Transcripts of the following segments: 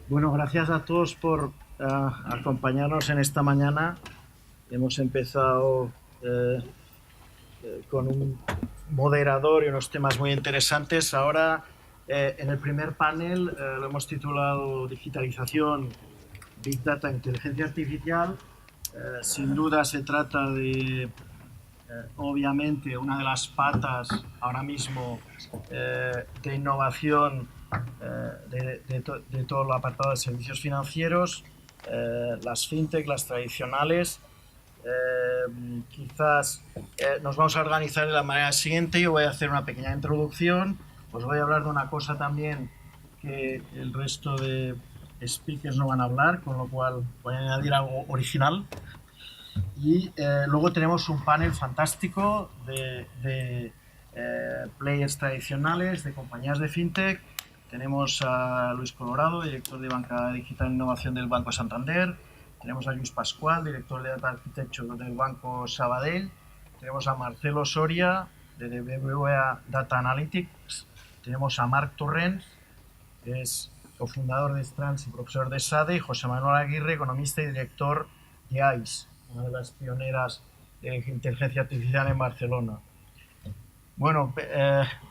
Bueno, gracias a todos por acompañarnos en esta mañana. Hemos empezado con un moderador y unos temas muy interesantes. Ahora, en el primer panel, lo hemos titulado Digitalización, Big Data, Inteligencia Artificial. Sin duda se trata de, obviamente, una de las patas ahora mismo de innovación de todo el apartado de servicios financieros, las fintech, las tradicionales. Quizás nos vamos a organizar de la manera siguiente. Yo voy a hacer una pequeña introducción. Os voy a hablar de una cosa también que el resto de speakers no van a hablar, con lo cual voy a añadir algo original. Y luego tenemos un panel fantástico de players tradicionales, de compañías de fintech. Tenemos a Luis Colorado, director de Banca Digital e Innovación del Banco Santander. Tenemos a Luis Pascual, director de Data Architecture del Banco Sabadell. Tenemos a Marcelo Soria, de BBVA Data Analytics. Tenemos a Marc Torrents, que es cofundador de Strands y profesor de SADE, y José Manuel Aguirre, economista y director de AIS, una de las pioneras de inteligencia artificial en Barcelona. Bueno,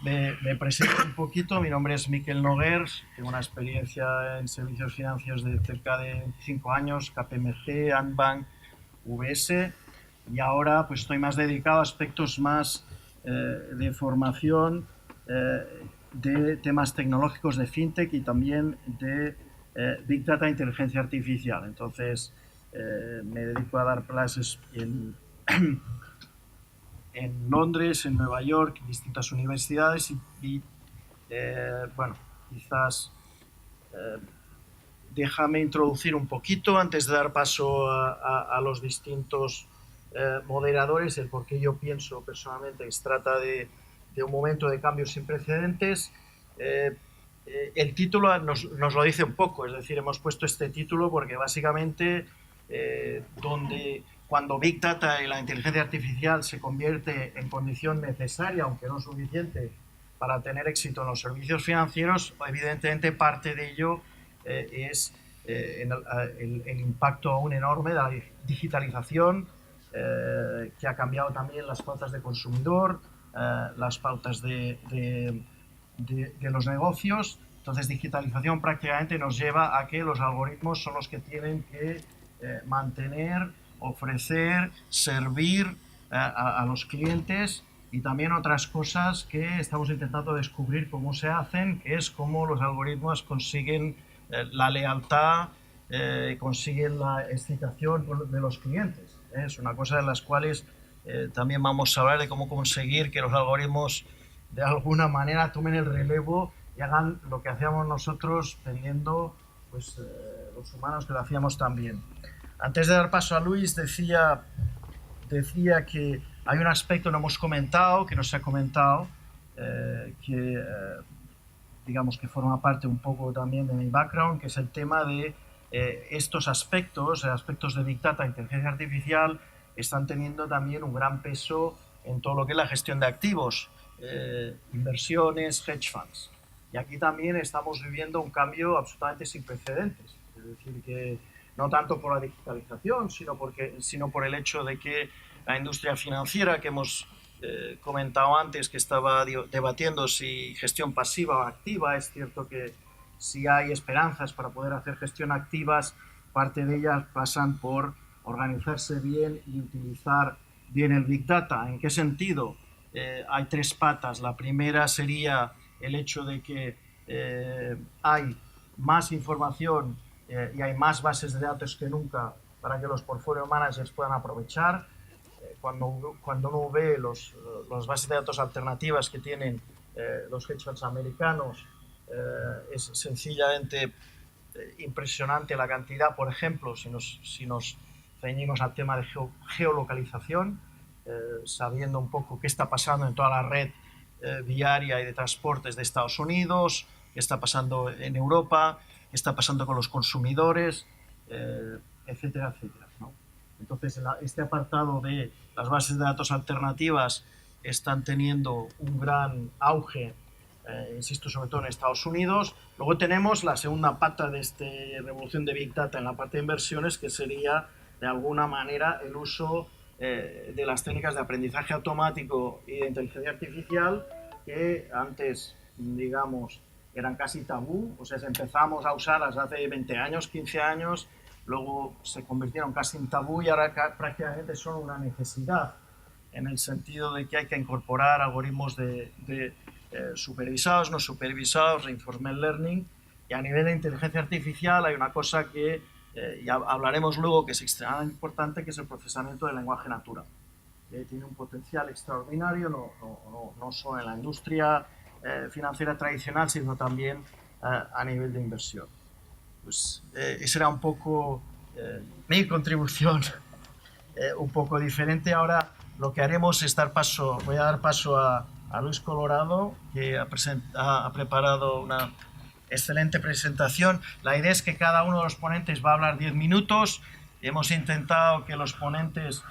me presento un poquito. Mi nombre es Miquel Noguers, tengo una experiencia en servicios financieros de cerca de 25 años, KPMG, Antbank, VS, y ahora pues estoy más dedicado a aspectos más de formación, de temas tecnológicos de fintech y también de Big Data e inteligencia artificial. Entonces, me dedico a dar clases en Londres, en Nueva York, en distintas universidades bueno, quizás eh, déjame introducir un poquito antes de dar paso a los distintos moderadores el por qué yo pienso personalmente que se trata de un momento de cambios sin precedentes. Eh, el título nos lo dice un poco, es decir, hemos puesto este título porque básicamente cuando Big Data y la inteligencia artificial se convierte en condición necesaria, aunque no suficiente, para tener éxito en los servicios financieros, evidentemente parte de ello es el impacto aún enorme de la digitalización, que ha cambiado también las pautas de consumidor, las pautas de los negocios. Entonces, digitalización prácticamente nos lleva a que los algoritmos son los que tienen que mantener, ofrecer, servir a los clientes, y también otras cosas que estamos intentando descubrir cómo se hacen, que es cómo los algoritmos consiguen la lealtad, consiguen la excitación de los clientes. Es una cosa de las cuales también vamos a hablar, de cómo conseguir que los algoritmos de alguna manera tomen el relevo y hagan lo que hacíamos nosotros teniendo pues, los humanos que lo hacíamos también. Antes de dar paso a Luis, decía que hay un aspecto que no hemos comentado, que no se ha comentado, que digamos que forma parte un poco también de mi background, que es el tema de estos aspectos, aspectos de Big Data, inteligencia artificial, están teniendo también un gran peso en todo lo que es la gestión de activos, inversiones, hedge funds. Y aquí también estamos viviendo un cambio absolutamente sin precedentes. Es decir, que no tanto por la digitalización, sino por el hecho de que la industria financiera que hemos comentado antes, que estaba debatiendo si gestión pasiva o activa. Es cierto que si hay esperanzas para poder hacer gestión activas, parte de ellas pasan por organizarse bien y utilizar bien el Big Data. ¿En qué sentido? Hay tres patas. La primera sería el hecho de que hay más información y hay más bases de datos que nunca para que los portfolio managers puedan aprovechar. Cuando uno ve las bases de datos alternativas que tienen los hedge funds americanos, es sencillamente impresionante la cantidad. Por ejemplo, si nos ceñimos al tema de geolocalización, sabiendo un poco qué está pasando en toda la red viaria y de transportes de Estados Unidos, qué está pasando en Europa, qué está pasando con los consumidores, etcétera, etcétera, ¿no? Entonces, este apartado de las bases de datos alternativas están teniendo un gran auge insisto, sobre todo en Estados Unidos. Luego tenemos la segunda pata de esta revolución de Big Data en la parte de inversiones, que sería, de alguna manera, el uso de las técnicas de aprendizaje automático y de inteligencia artificial, que antes, digamos, eran casi tabú, o sea, empezamos a usarlas hace 20 años, 15 años, luego se convirtieron casi en tabú y ahora prácticamente son una necesidad, en el sentido de que hay que incorporar algoritmos de supervisados, no supervisados, reinforcement learning, y a nivel de inteligencia artificial hay una cosa que ya hablaremos luego, que es extremadamente importante, que es el procesamiento del lenguaje natural, que tiene un potencial extraordinario, no solo en la industria financiera tradicional, sino también a nivel de inversión. Pues esa era un poco mi contribución, un poco diferente. Ahora lo que haremos es voy a dar paso a Luis Colorado, que ha preparado una excelente presentación. La idea es que cada uno de los ponentes va a hablar 10 minutos. Hemos intentado que los ponentes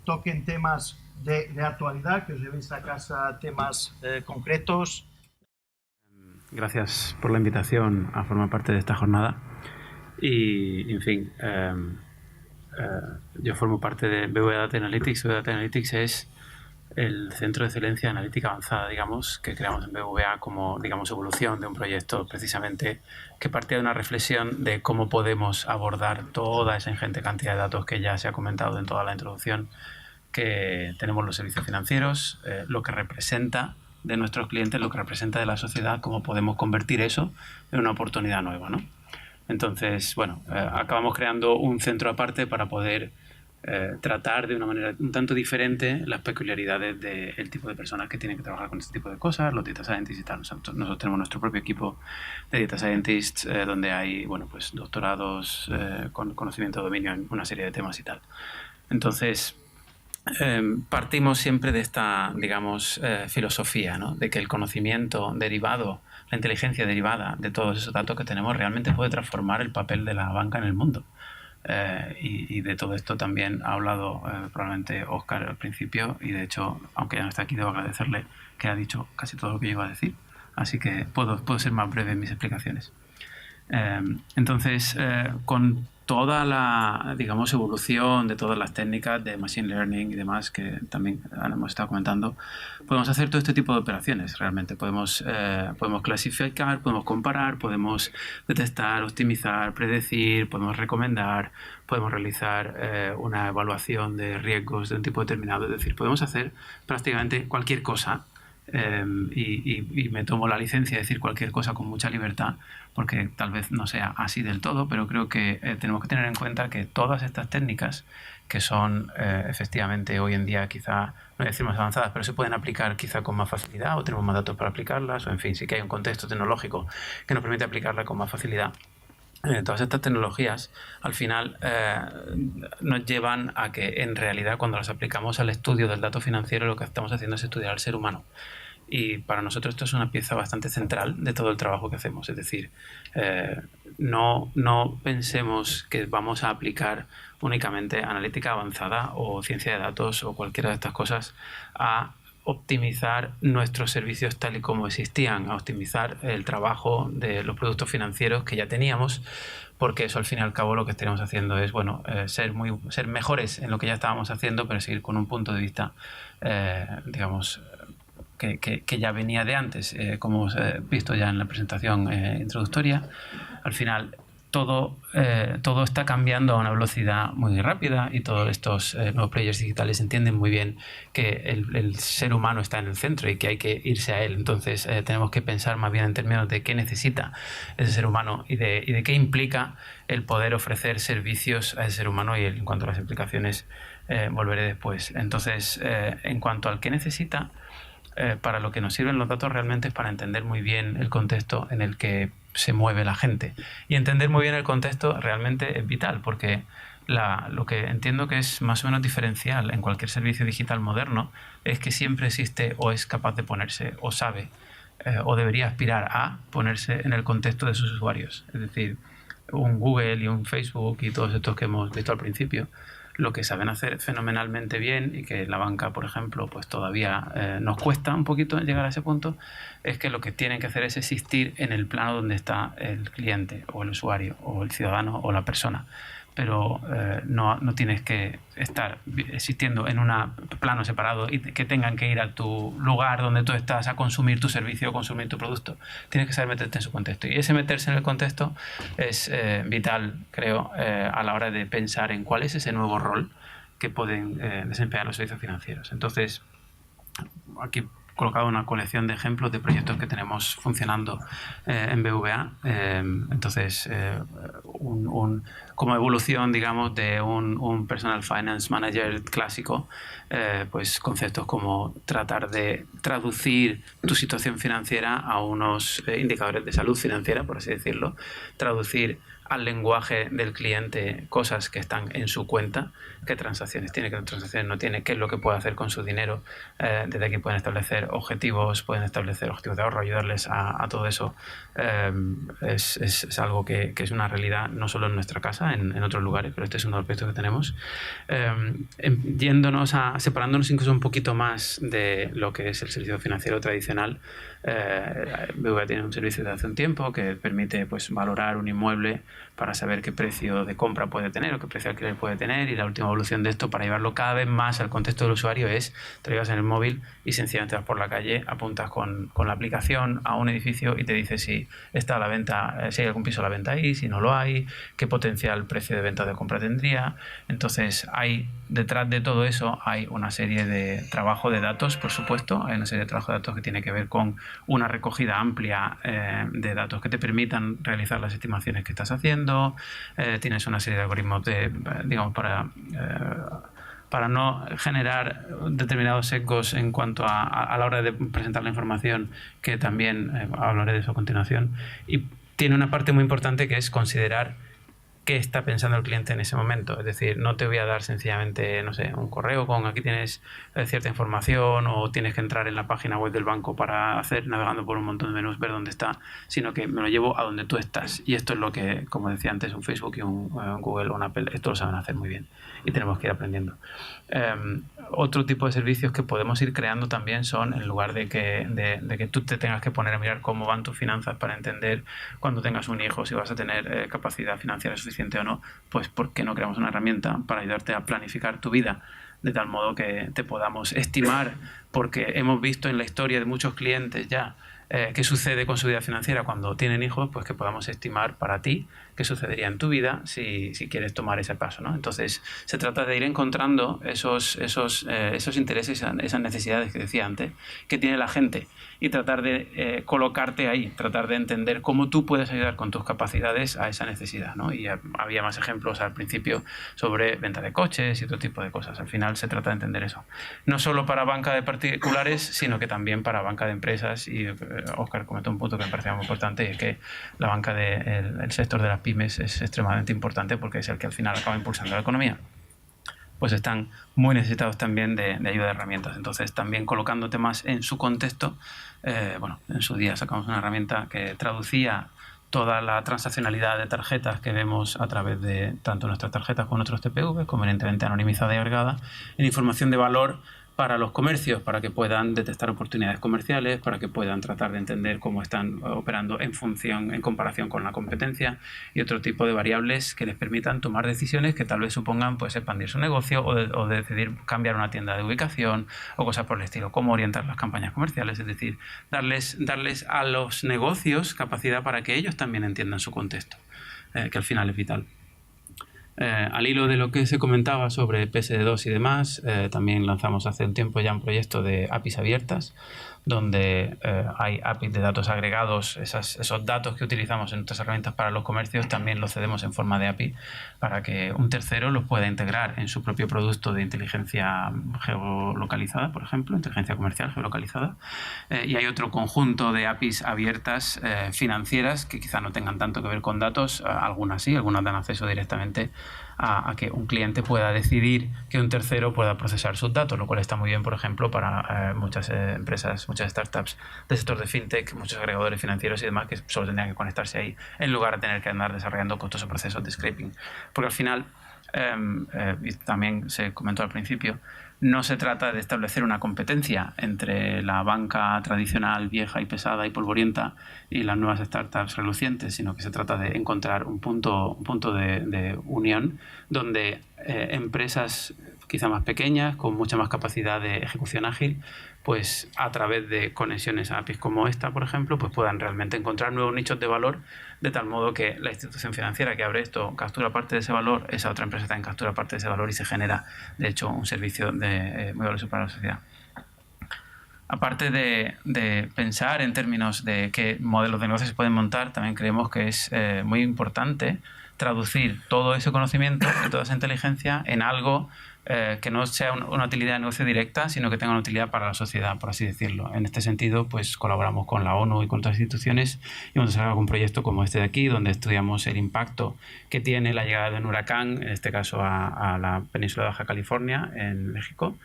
toquen temas de actualidad, que os llevéis a casa temas concretos. Gracias por la invitación a formar parte de esta jornada. Y, en fin, yo formo parte de BBVA Data Analytics. BBVA Data Analytics es el centro de excelencia analítica avanzada, digamos, que creamos en BBVA como, digamos, evolución de un proyecto precisamente que partía de una reflexión de cómo podemos abordar toda esa ingente cantidad de datos que ya se ha comentado en toda la introducción, que tenemos los servicios financieros, lo que representa de nuestros clientes, lo que representa de la sociedad, cómo podemos convertir eso en una oportunidad nueva, ¿no? Entonces, bueno, acabamos creando un centro aparte para poder tratar de una manera un tanto diferente las peculiaridades del tipo de personas que tienen que trabajar con este tipo de cosas, los data scientists y tal. Nosotros tenemos nuestro propio equipo de data scientists donde hay, bueno, pues doctorados con conocimiento de dominio en una serie de temas y tal. Entonces, partimos siempre de esta, digamos, filosofía, ¿no? De que el conocimiento derivado, la inteligencia derivada de todos esos datos que tenemos realmente puede transformar el papel de la banca en el mundo. Y de todo esto también ha hablado probablemente Óscar al principio, y de hecho, aunque ya no está aquí, debo agradecerle que ha dicho casi todo lo que yo iba a decir, así que puedo ser más breve en mis explicaciones. Entonces, con toda la, digamos, evolución de todas las técnicas de machine learning y demás que también hemos estado comentando, podemos hacer todo este tipo de operaciones. Realmente podemos clasificar, podemos comparar, podemos detectar, optimizar, predecir, podemos recomendar, podemos realizar una evaluación de riesgos de un tipo determinado. Es decir, podemos hacer prácticamente cualquier cosa. Y me tomo la licencia de decir cualquier cosa con mucha libertad, porque tal vez no sea así del todo, pero creo que tenemos que tener en cuenta que todas estas técnicas, que son efectivamente hoy en día quizá, no voy a decir más avanzadas, pero se pueden aplicar quizá con más facilidad, o tenemos más datos para aplicarlas, o en fin, sí que hay un contexto tecnológico que nos permite aplicarla con más facilidad. Todas estas tecnologías al final nos llevan a que en realidad cuando las aplicamos al estudio del dato financiero lo que estamos haciendo es estudiar al ser humano. Y para nosotros esto es una pieza bastante central de todo el trabajo que hacemos. Es decir, no pensemos que vamos a aplicar únicamente analítica avanzada o ciencia de datos o cualquiera de estas cosas a optimizar nuestros servicios tal y como existían, a optimizar el trabajo de los productos financieros que ya teníamos, porque eso al fin y al cabo lo que estaremos haciendo es, bueno, ser mejores en lo que ya estábamos haciendo, pero seguir con un punto de vista, digamos, que ya venía de antes, como hemos visto ya en la presentación introductoria. Al final todo está cambiando a una velocidad muy rápida y todos estos nuevos players digitales entienden muy bien que el ser humano está en el centro y que hay que irse a él. Entonces tenemos que pensar más bien en términos de qué necesita ese ser humano y de qué implica el poder ofrecer servicios a ese ser humano, y en cuanto a las implicaciones volveré después. Entonces, en cuanto al qué necesita, para lo que nos sirven los datos realmente es para entender muy bien el contexto en el que se mueve la gente. Y entender muy bien el contexto realmente es vital, porque lo que entiendo que es más o menos diferencial en cualquier servicio digital moderno es que siempre existe o es capaz de ponerse o sabe o debería aspirar a ponerse en el contexto de sus usuarios. Es decir, un Google y un Facebook y todos estos que hemos visto al principio lo que saben hacer fenomenalmente bien y que la banca, por ejemplo, pues todavía nos cuesta un poquito llegar a ese punto, es que lo que tienen que hacer es existir en el plano donde está el cliente o el usuario o el ciudadano o la persona. Pero no tienes que estar existiendo en un plano separado y que tengan que ir a tu lugar donde tú estás a consumir tu servicio o consumir tu producto. Tienes que saber meterte en su contexto. Y ese meterse en el contexto es vital, creo, a la hora de pensar en cuál es ese nuevo rol que pueden desempeñar los servicios financieros. Entonces, aquí colocado una colección de ejemplos de proyectos que tenemos funcionando en BVA. Entonces, como evolución, digamos, de un Personal Finance Manager clásico, pues conceptos como tratar de traducir tu situación financiera a unos indicadores de salud financiera, por así decirlo, traducir al lenguaje del cliente cosas que están en su cuenta, qué transacciones tiene, qué transacciones no tiene, qué es lo que puede hacer con su dinero. Desde aquí pueden establecer objetivos de ahorro, ayudarles a todo eso. Es algo que es una realidad no solo en nuestra casa, en otros lugares, pero este es uno de los proyectos que tenemos. Separándonos incluso un poquito más de lo que es el servicio financiero tradicional, BVA tiene un servicio de hace un tiempo que permite pues valorar un inmueble para saber qué precio de compra puede tener o qué precio de alquiler puede tener, y la última evolución de esto para llevarlo cada vez más al contexto del usuario es: te lo llevas en el móvil y sencillamente vas por la calle, apuntas con la aplicación a un edificio y te dice si está a la venta, si hay algún piso a la venta ahí, si no lo hay, qué potencial precio de venta o de compra tendría. Entonces detrás de todo eso hay una serie de trabajo de datos, por supuesto, hay una serie de trabajo de datos que tiene que ver con una recogida amplia de datos que te permitan realizar las estimaciones que estás haciendo. Tienes una serie de algoritmos para no generar determinados sesgos en cuanto a la hora de presentar la información, que también hablaré de eso a continuación. Y tiene una parte muy importante que es considerar qué está pensando el cliente en ese momento. Es decir, no te voy a dar sencillamente, no sé, un correo con aquí tienes cierta información, o tienes que entrar en la página web del banco para navegando por un montón de menús, ver dónde está, sino que me lo llevo a donde tú estás. Y esto es lo que, como decía antes, un Facebook y un Google o un Apple, esto lo saben hacer muy bien y tenemos que ir aprendiendo. Otro tipo de servicios que podemos ir creando también son, en lugar de que tú te tengas que poner a mirar cómo van tus finanzas para entender cuando tengas un hijo si vas a tener capacidad financiera suficiente o no, pues ¿por qué no creamos una herramienta para ayudarte a planificar tu vida de tal modo que te podamos estimar? Porque hemos visto en la historia de muchos clientes ya qué sucede con su vida financiera cuando tienen hijos, pues que podamos estimar para ti qué sucedería en tu vida si quieres tomar ese paso, ¿no? Entonces, se trata de ir encontrando esos intereses, esas necesidades que decía antes, que tiene la gente, y tratar de colocarte ahí, tratar de entender cómo tú puedes ayudar con tus capacidades a esa necesidad, ¿no? Y había más ejemplos al principio sobre venta de coches y otro tipo de cosas. Al final se trata de entender eso. No solo para banca de particulares, sino que también para banca de empresas. Y Óscar comentó un punto que me parecía muy importante, y es que la banca el sector de las pymes es extremadamente importante porque es el que al final acaba impulsando la economía. Pues están muy necesitados también de ayuda de herramientas. Entonces, también colocándote más en su contexto, en su día sacamos una herramienta que traducía toda la transaccionalidad de tarjetas que vemos a través de tanto nuestras tarjetas como nuestros TPV, convenientemente anonimizada y agregada, en información de valor para los comercios, para que puedan detectar oportunidades comerciales, para que puedan tratar de entender cómo están operando en comparación con la competencia, y otro tipo de variables que les permitan tomar decisiones que tal vez supongan pues expandir su negocio o de decidir cambiar una tienda de ubicación o cosas por el estilo, cómo orientar las campañas comerciales, es decir, darles a los negocios capacidad para que ellos también entiendan su contexto, que al final es vital. Al hilo de lo que se comentaba sobre PSD2 y demás, también lanzamos hace un tiempo ya un proyecto de APIs abiertas, donde hay APIs de datos agregados. Esos datos que utilizamos en nuestras herramientas para los comercios también los cedemos en forma de API para que un tercero los pueda integrar en su propio producto de inteligencia geolocalizada, por ejemplo, inteligencia comercial geolocalizada. Y hay otro conjunto de APIs abiertas financieras que quizá no tengan tanto que ver con datos, algunas sí, algunas dan acceso directamente a que un cliente pueda decidir que un tercero pueda procesar sus datos, lo cual está muy bien, por ejemplo, para muchas empresas, muchas startups del sector de fintech, muchos agregadores financieros y demás, que solo tendrían que conectarse ahí en lugar de tener que andar desarrollando costosos procesos de scraping. Porque al final y también se comentó al principio, no se trata de establecer una competencia entre la banca tradicional, vieja y pesada y polvorienta y las nuevas startups relucientes, sino que se trata de encontrar un punto de unión donde empresas quizá más pequeñas, con mucha más capacidad de ejecución ágil, pues a través de conexiones a APIs como esta, por ejemplo, pues puedan realmente encontrar nuevos nichos de valor, de tal modo que la institución financiera que abre esto captura parte de ese valor, esa otra empresa también captura parte de ese valor y se genera, de hecho, un servicio de muy valioso para la sociedad. Aparte de pensar en términos de qué modelos de negocio se pueden montar, también creemos que es muy importante traducir todo ese conocimiento y toda esa inteligencia en algo que no sea una utilidad de negocio directa, sino que tenga una utilidad para la sociedad, por así decirlo. En este sentido, pues colaboramos con la ONU y con otras instituciones y vamos a hacer algún proyecto como este de aquí, donde estudiamos el impacto que tiene la llegada de un huracán, en este caso a la península de Baja California, en México,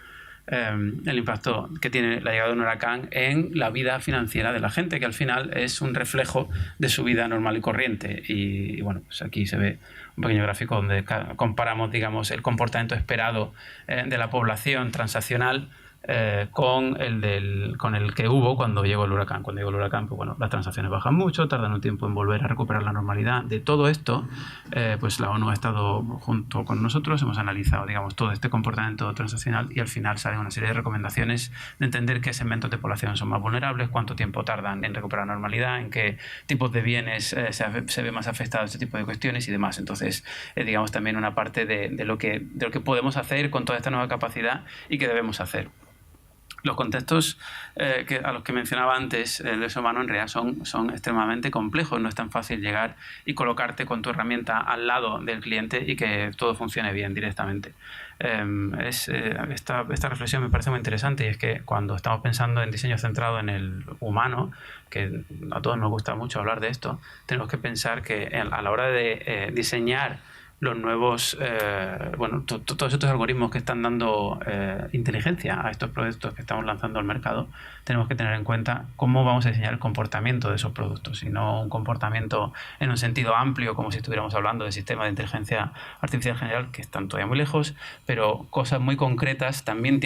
el impacto que tiene la llegada de un huracán en la vida financiera de la gente, que al final es un reflejo de su vida normal y corriente. Y bueno, pues aquí se ve un pequeño gráfico donde comparamos, digamos, el comportamiento esperado de la población transaccional con el que hubo cuando llegó el huracán. Cuando llegó el huracán, pues bueno, las transacciones bajan mucho, tardan un tiempo en volver a recuperar la normalidad. De todo esto, pues la ONU ha estado junto con nosotros, hemos analizado, digamos, todo este comportamiento transaccional y al final salen una serie de recomendaciones de entender qué segmentos de población son más vulnerables, cuánto tiempo tardan en recuperar la normalidad, en qué tipos de bienes se ve más afectado este tipo de cuestiones y demás. Entonces, digamos, también una parte de lo que podemos hacer con toda esta nueva capacidad y que debemos hacer. Los contextos a los que mencionaba antes, el ser humano en realidad son extremadamente complejos. No es tan fácil llegar y colocarte con tu herramienta al lado del cliente y que todo funcione bien directamente. Esta reflexión me parece muy interesante y es que cuando estamos pensando en diseño centrado en el humano, que a todos nos gusta mucho hablar de esto, tenemos que pensar que a la hora de diseñar los nuevos, todos estos algoritmos que están dando inteligencia a estos productos que estamos lanzando al mercado, tenemos que tener en cuenta cómo vamos a diseñar el comportamiento de esos productos y no un comportamiento en un sentido amplio, como si estuviéramos hablando de sistemas de inteligencia artificial general, que están todavía muy lejos, pero cosas muy concretas también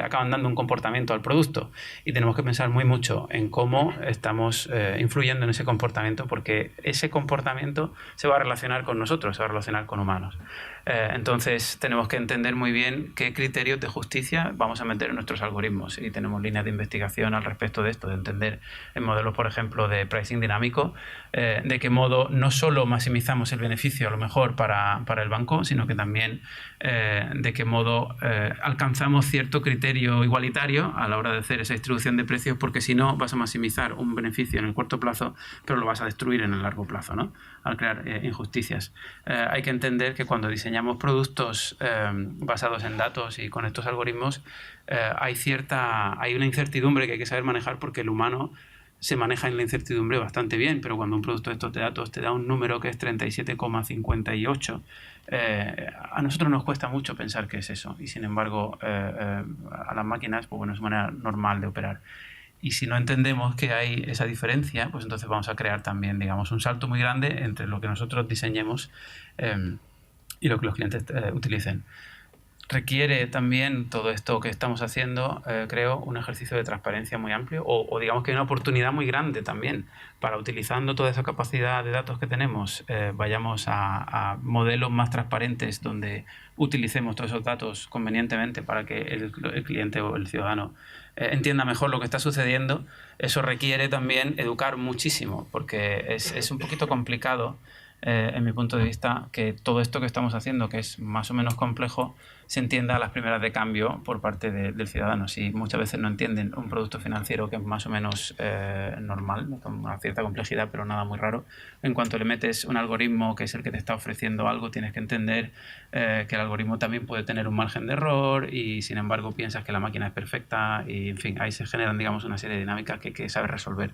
acaban dando un comportamiento al producto y tenemos que pensar muy mucho en cómo estamos influyendo en ese comportamiento, porque ese comportamiento se va a relacionar con nosotros, se va a relacionar con humanos. Entonces tenemos que entender muy bien qué criterios de justicia vamos a meter en nuestros algoritmos y tenemos líneas de investigación al respecto de esto, de entender en modelos, por ejemplo, de pricing dinámico, de qué modo no solo maximizamos el beneficio a lo mejor para el banco, sino que también de qué modo alcanzamos cierto criterio igualitario a la hora de hacer esa distribución de precios, porque si no vas a maximizar un beneficio en el corto plazo, pero lo vas a destruir en el largo plazo, ¿no? Al crear injusticias. Hay que entender que cuando diseñamos productos basados en datos y con estos algoritmos, hay una incertidumbre que hay que saber manejar, porque el humano se maneja en la incertidumbre bastante bien, pero cuando un producto de estos datos te da un número que es 37,58, a nosotros nos cuesta mucho pensar qué es eso, y sin embargo a las máquinas, pues bueno, es una manera normal de operar. Y si no entendemos que hay esa diferencia, pues entonces vamos a crear también, digamos, un salto muy grande entre lo que nosotros diseñemos y lo que los clientes utilicen. Requiere también todo esto que estamos haciendo, creo, un ejercicio de transparencia muy amplio o digamos que hay una oportunidad muy grande también para, utilizando toda esa capacidad de datos que tenemos, vayamos a modelos más transparentes donde utilicemos todos esos datos convenientemente para que el cliente o el ciudadano entienda mejor lo que está sucediendo. Eso requiere también educar muchísimo, porque es un poquito complicado, en mi punto de vista, que todo esto que estamos haciendo, que es más o menos complejo, se entienda a las primeras de cambio por parte del ciudadano. Si muchas veces no entienden un producto financiero que es más o menos normal, con una cierta complejidad, pero nada muy raro, en cuanto le metes un algoritmo que es el que te está ofreciendo algo, tienes que entender que el algoritmo también puede tener un margen de error y, sin embargo, piensas que la máquina es perfecta y, en fin, ahí se generan, digamos, una serie de dinámicas que hay que saber resolver.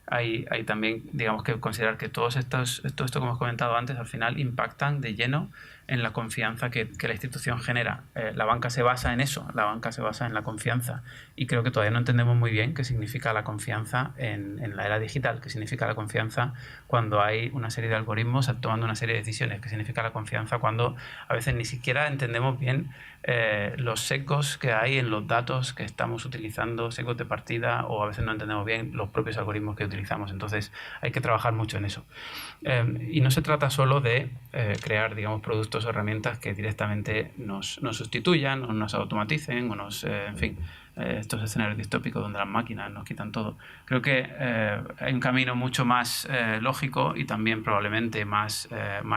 Hay también, digamos, que considerar que todo esto que hemos comentado antes al final impactan de lleno en la confianza que la institución genera. La banca se basa en eso, la banca se basa en la confianza, y creo que todavía no entendemos muy bien qué significa la confianza en la era digital, qué significa la confianza cuando hay una serie de algoritmos tomando una serie de decisiones, qué significa la confianza cuando a veces ni siquiera entendemos bien los sesgos que hay en los datos que estamos utilizando, sesgos de partida, o a veces no entendemos bien los propios algoritmos que utilizamos. Entonces hay que trabajar mucho en eso. Y no se trata solo de crear, digamos, productos o herramientas que directamente nos sustituyan o nos automaticen o en fin, estos escenarios distópicos donde las máquinas nos quitan todo. Creo que hay un camino mucho más lógico y también probablemente más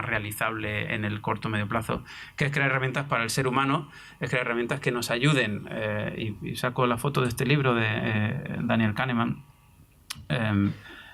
realizable en el corto o medio plazo, que es crear herramientas para el ser humano, es crear herramientas que nos ayuden. Y saco la foto de este libro de Daniel Kahneman,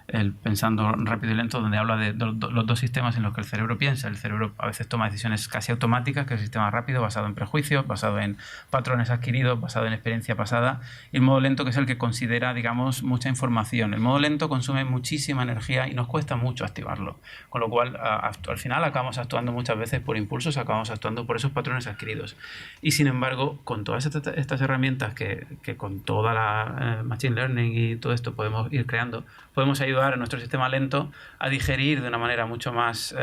el Pensando rápido y lento, donde habla de los dos sistemas en los que el cerebro piensa. El cerebro a veces toma decisiones casi automáticas, que es el sistema rápido, basado en prejuicios, basado en patrones adquiridos, basado en experiencia pasada, y el modo lento, que es el que considera, digamos, mucha información. El modo lento consume muchísima energía y nos cuesta mucho activarlo, con lo cual al final acabamos actuando muchas veces por impulsos, acabamos actuando por esos patrones adquiridos. Y sin embargo, con todas estas herramientas que con toda la Machine Learning y todo esto podemos ir creando, podemos ayudar a nuestro sistema lento a digerir de una manera mucho más,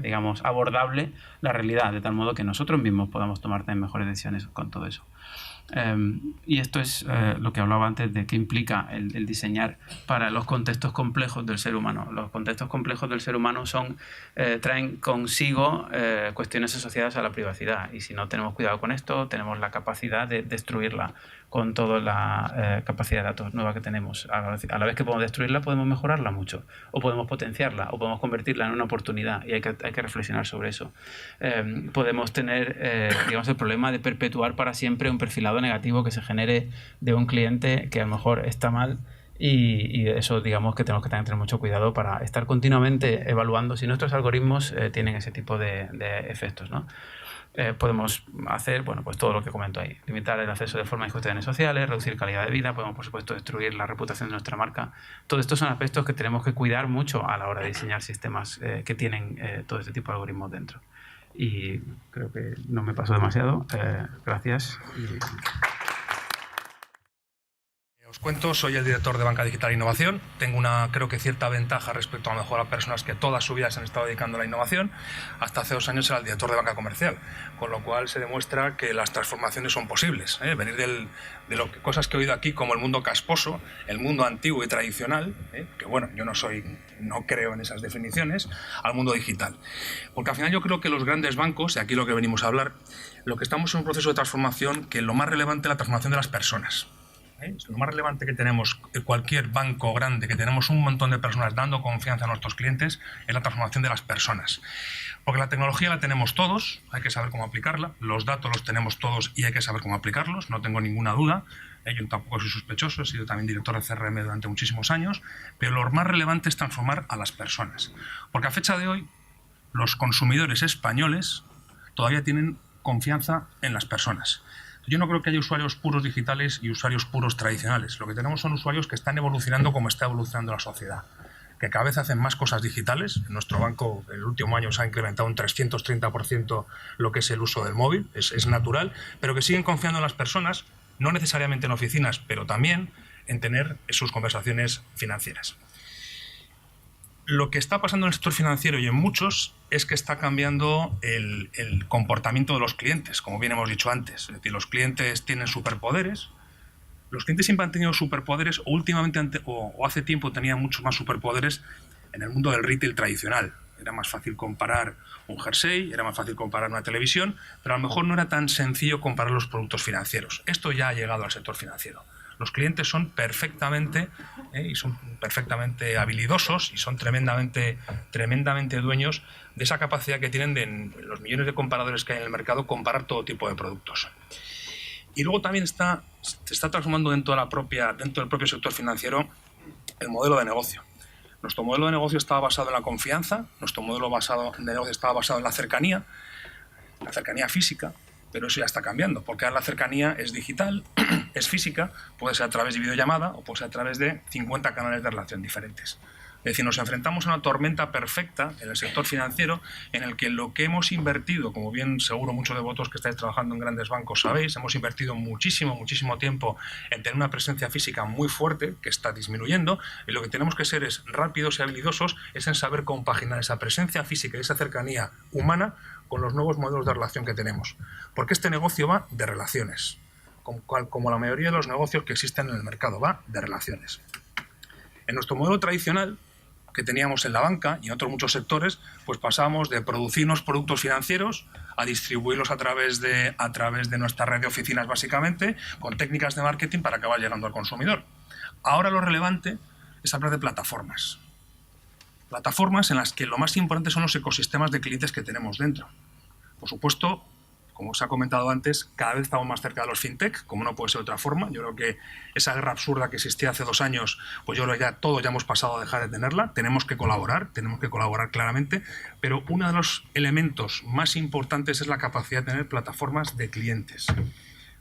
digamos, abordable la realidad, de tal modo que nosotros mismos podamos tomar también mejores decisiones con todo eso. Y esto es lo que hablaba antes de qué implica el diseñar para los contextos complejos del ser humano. Los contextos complejos del ser humano traen consigo cuestiones asociadas a la privacidad, y si no tenemos cuidado con esto, tenemos la capacidad de destruirla con toda la capacidad de datos nueva que tenemos. A la vez que podemos destruirla, podemos mejorarla mucho, o podemos potenciarla, o podemos convertirla en una oportunidad, y hay que reflexionar sobre eso. Podemos tener, digamos, el problema de perpetuar para siempre un perfilado negativo que se genere de un cliente que a lo mejor está mal, y eso, digamos, que tenemos que tener mucho cuidado para estar continuamente evaluando si nuestros algoritmos tienen ese tipo de efectos, ¿no? Podemos hacer, bueno, pues todo lo que comento ahí: limitar el acceso de forma injusta a redes sociales, reducir calidad de vida, podemos, por supuesto, destruir la reputación de nuestra marca. Todos estos son aspectos que tenemos que cuidar mucho a la hora de diseñar sistemas que tienen todo este tipo de algoritmos dentro. Y creo que no me paso demasiado. Gracias. Os cuento, soy el director de Banca Digital e Innovación. Tengo creo que cierta ventaja respecto a lo mejor a personas que toda su vida se han estado dedicando a la innovación. Hasta hace 2 años era el director de Banca Comercial, con lo cual se demuestra que las transformaciones son posibles. Venir de cosas que he oído aquí, como el mundo casposo, el mundo antiguo y tradicional, que bueno, yo no creo en esas definiciones, al mundo digital. Porque al final yo creo que los grandes bancos, y aquí lo que venimos a hablar, lo que estamos en un proceso de transformación, que lo más relevante es la transformación de las personas. Lo más relevante que tenemos cualquier banco grande, que tenemos un montón de personas dando confianza a nuestros clientes, es la transformación de las personas. Porque la tecnología la tenemos todos, hay que saber cómo aplicarla, los datos los tenemos todos y hay que saber cómo aplicarlos, no tengo ninguna duda. Yo tampoco soy sospechoso, he sido también director de CRM durante muchísimos años, pero lo más relevante es transformar a las personas. Porque a fecha de hoy, los consumidores españoles todavía tienen confianza en las personas. Yo no creo que haya usuarios puros digitales y usuarios puros tradicionales. Lo que tenemos son usuarios que están evolucionando como está evolucionando la sociedad, que cada vez hacen más cosas digitales. En nuestro banco, el último año se ha incrementado un 330% lo que es el uso del móvil, es natural, pero que siguen confiando en las personas, no necesariamente en oficinas, pero también en tener sus conversaciones financieras. Lo que está pasando en el sector financiero y en muchos es que está cambiando el comportamiento de los clientes, como bien hemos dicho antes. Es decir, los clientes tienen superpoderes. Los clientes siempre han tenido superpoderes, o últimamente o hace tiempo tenían muchos más superpoderes en el mundo del retail tradicional. Era más fácil comparar un jersey, era más fácil comparar una televisión, pero a lo mejor no era tan sencillo comparar los productos financieros. Esto ya ha llegado al sector financiero. Los clientes son perfectamente habilidosos y son tremendamente dueños de esa capacidad que tienen de los millones de comparadores que hay en el mercado, comparar todo tipo de productos. Y luego también se está transformando dentro del propio sector financiero el modelo de negocio. Nuestro modelo de negocio estaba basado en la confianza, nuestro modelo de negocio estaba basado en la cercanía física, pero eso ya está cambiando, porque ahora la cercanía es digital, es física, puede ser a través de videollamada o puede ser a través de 50 canales de relación diferentes. Es decir, nos enfrentamos a una tormenta perfecta en el sector financiero en el que lo que hemos invertido, como bien seguro muchos de vosotros que estáis trabajando en grandes bancos sabéis, hemos invertido muchísimo tiempo en tener una presencia física muy fuerte que está disminuyendo, y lo que tenemos que ser es rápidos y habilidosos es en saber compaginar esa presencia física y esa cercanía humana con los nuevos modelos de relación que tenemos. Porque este negocio va de relaciones, como la mayoría de los negocios que existen en el mercado, va de relaciones. En nuestro modelo tradicional, que teníamos en la banca y en otros muchos sectores, pues pasábamos de producir unos productos financieros a distribuirlos a través de nuestra red de oficinas, básicamente, con técnicas de marketing para acabar llegando al consumidor. Ahora lo relevante es hablar de plataformas. Plataformas en las que lo más importante son los ecosistemas de clientes que tenemos dentro. Por supuesto, como os ha comentado antes, cada vez estamos más cerca de los fintech, como no puede ser de otra forma. Yo creo que esa guerra absurda que existía hace 2 años, pues yo creo que todos ya hemos pasado a dejar de tenerla. Tenemos que colaborar claramente, pero uno de los elementos más importantes es la capacidad de tener plataformas de clientes.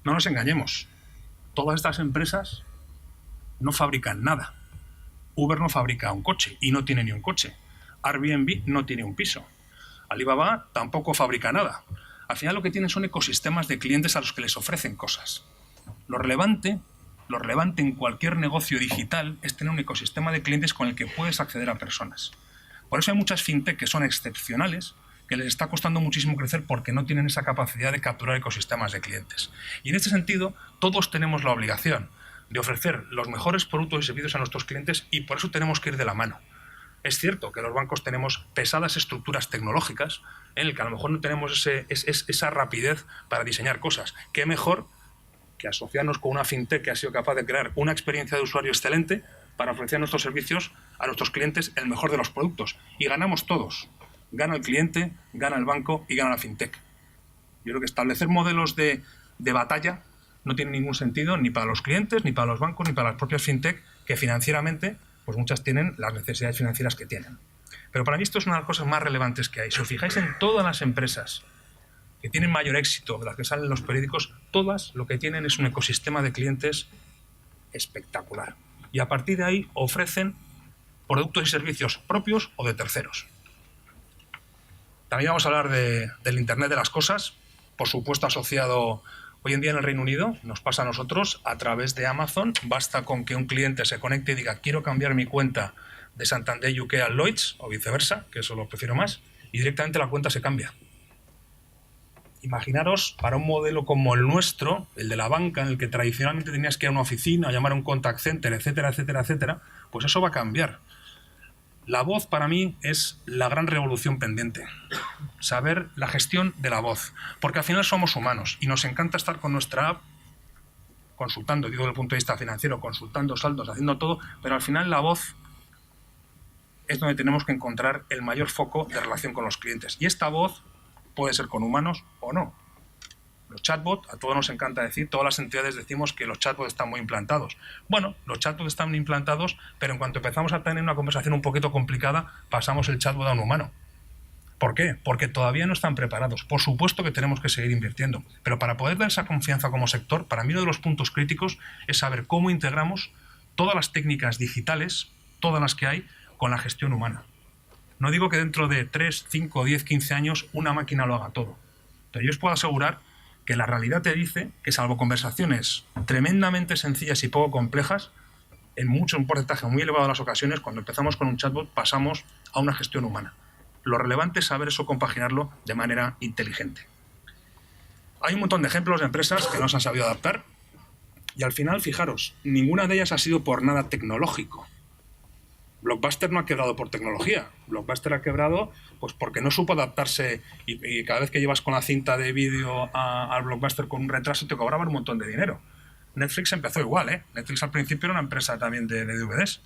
No nos engañemos, todas estas empresas no fabrican nada. Uber no fabrica un coche y no tiene ni un coche. Airbnb no tiene un piso. Alibaba tampoco fabrica nada. Al final lo que tienen son ecosistemas de clientes a los que les ofrecen cosas. Lo relevante en cualquier negocio digital es tener un ecosistema de clientes con el que puedes acceder a personas. Por eso hay muchas fintech que son excepcionales, que les está costando muchísimo crecer porque no tienen esa capacidad de capturar ecosistemas de clientes. Y en este sentido, todos tenemos la obligación de ofrecer los mejores productos y servicios a nuestros clientes, y por eso tenemos que ir de la mano. Es cierto que los bancos tenemos pesadas estructuras tecnológicas en el que a lo mejor no tenemos esa rapidez para diseñar cosas. ¿Qué mejor que asociarnos con una fintech que ha sido capaz de crear una experiencia de usuario excelente para ofrecer nuestros servicios a nuestros clientes el mejor de los productos? Y ganamos todos. Gana el cliente, gana el banco y gana la fintech. Yo creo que establecer modelos de batalla no tiene ningún sentido ni para los clientes, ni para los bancos, ni para las propias fintech, que financieramente pues muchas tienen las necesidades financieras que tienen. Pero para mí esto es una de las cosas más relevantes que hay. Si os fijáis en todas las empresas que tienen mayor éxito, de las que salen en los periódicos, todas lo que tienen es un ecosistema de clientes espectacular. Y a partir de ahí ofrecen productos y servicios propios o de terceros. También vamos a hablar del Internet de las cosas, por supuesto asociado. Hoy en día en el Reino Unido nos pasa a nosotros a través de Amazon. Basta con que un cliente se conecte y diga quiero cambiar mi cuenta de Santander UK a Lloyds o viceversa, que eso lo prefiero más, y directamente la cuenta se cambia. Imaginaros para un modelo como el nuestro, el de la banca, en el que tradicionalmente tenías que ir a una oficina, llamar a un contact center, etcétera, etcétera, etcétera, pues eso va a cambiar. La voz para mí es la gran revolución pendiente. Saber la gestión de la voz. Porque al final somos humanos y nos encanta estar con nuestra app consultando, digo desde el punto de vista financiero, consultando saldos, haciendo todo, pero al final la voz es donde tenemos que encontrar el mayor foco de relación con los clientes. Y esta voz puede ser con humanos o no. Los chatbots, a todos nos encanta decir, todas las entidades decimos que los chatbots están muy implantados. Bueno, los chatbots están implantados, pero en cuanto empezamos a tener una conversación un poquito complicada, pasamos el chatbot a un humano. ¿Por qué? Porque todavía no están preparados. Por supuesto que tenemos que seguir invirtiendo, pero para poder dar esa confianza como sector, para mí uno de los puntos críticos es saber cómo integramos todas las técnicas digitales, todas las que hay, con la gestión humana. No digo que dentro de 3, 5, 10, 15 años una máquina lo haga todo, pero yo os puedo asegurar que la realidad te dice que, salvo conversaciones tremendamente sencillas y poco complejas, en un porcentaje muy elevado de las ocasiones, cuando empezamos con un chatbot, pasamos a una gestión humana. Lo relevante es saber eso, compaginarlo de manera inteligente. Hay un montón de ejemplos de empresas que no se han sabido adaptar y al final, fijaros, ninguna de ellas ha sido por nada tecnológico. Blockbuster no ha quebrado por tecnología. Blockbuster ha quebrado pues porque no supo adaptarse y cada vez que llevas con la cinta de vídeo al Blockbuster con un retraso te cobraban un montón de dinero. Netflix empezó igual, ¿eh? Netflix al principio era una empresa también de DVDs.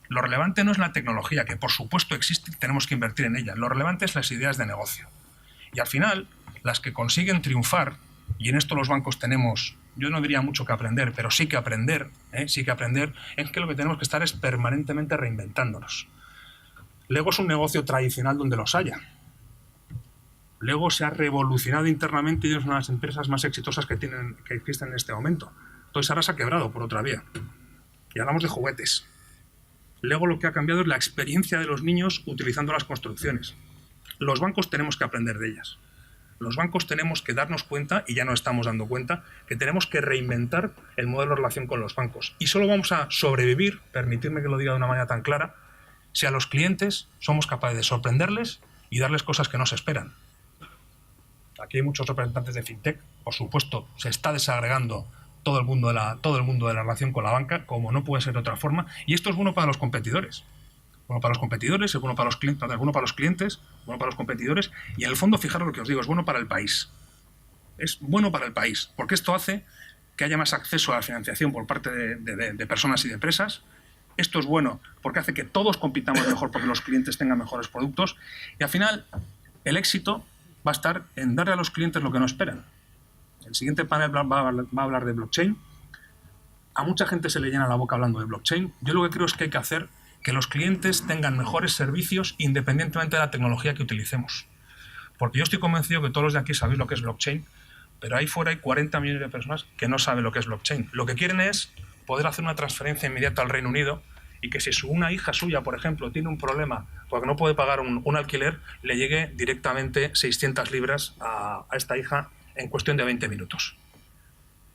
Lo relevante no es la tecnología, que por supuesto existe y tenemos que invertir en ella. Lo relevante es las ideas de negocio. Y al final, las que consiguen triunfar, y en esto los bancos tenemos, yo no diría mucho que aprender, pero sí que aprender, es que lo que tenemos que estar es permanentemente reinventándonos. Lego es un negocio tradicional donde los haya. Lego se ha revolucionado internamente y es una de las empresas más exitosas que existen en este momento. Toys R Us ha quebrado por otra vía. Y hablamos de juguetes. Lego lo que ha cambiado es la experiencia de los niños utilizando las construcciones. Los bancos tenemos que aprender de ellas. Los bancos tenemos que darnos cuenta, y ya nos estamos dando cuenta, que tenemos que reinventar el modelo de relación con los bancos. Y solo vamos a sobrevivir, permitirme que lo diga de una manera tan clara, si a los clientes somos capaces de sorprenderles y darles cosas que no se esperan. Aquí hay muchos representantes de FinTech. Por supuesto, se está desagregando todo el mundo de la relación con la banca, como no puede ser de otra forma. Y esto es bueno para los competidores. Bueno para los competidores, es bueno para los clientes, es bueno para los clientes, bueno para los competidores. Y en el fondo, fijaros lo que os digo, es bueno para el país. Es bueno para el país, porque esto hace que haya más acceso a la financiación por parte de personas y de empresas. Esto es bueno porque hace que todos compitamos mejor, porque los clientes tengan mejores productos. Y al final, el éxito va a estar en darle a los clientes lo que no esperan. El siguiente panel va a hablar de blockchain. A mucha gente se le llena la boca hablando de blockchain. Yo lo que creo es que hay que hacer que los clientes tengan mejores servicios independientemente de la tecnología que utilicemos. Porque yo estoy convencido que todos los de aquí sabéis lo que es blockchain, pero ahí fuera hay 40 millones de personas que no saben lo que es blockchain. Lo que quieren es poder hacer una transferencia inmediata al Reino Unido y que si una hija suya, por ejemplo, tiene un problema porque no puede pagar un alquiler, le llegue directamente 600 libras a esta hija en cuestión de 20 minutos.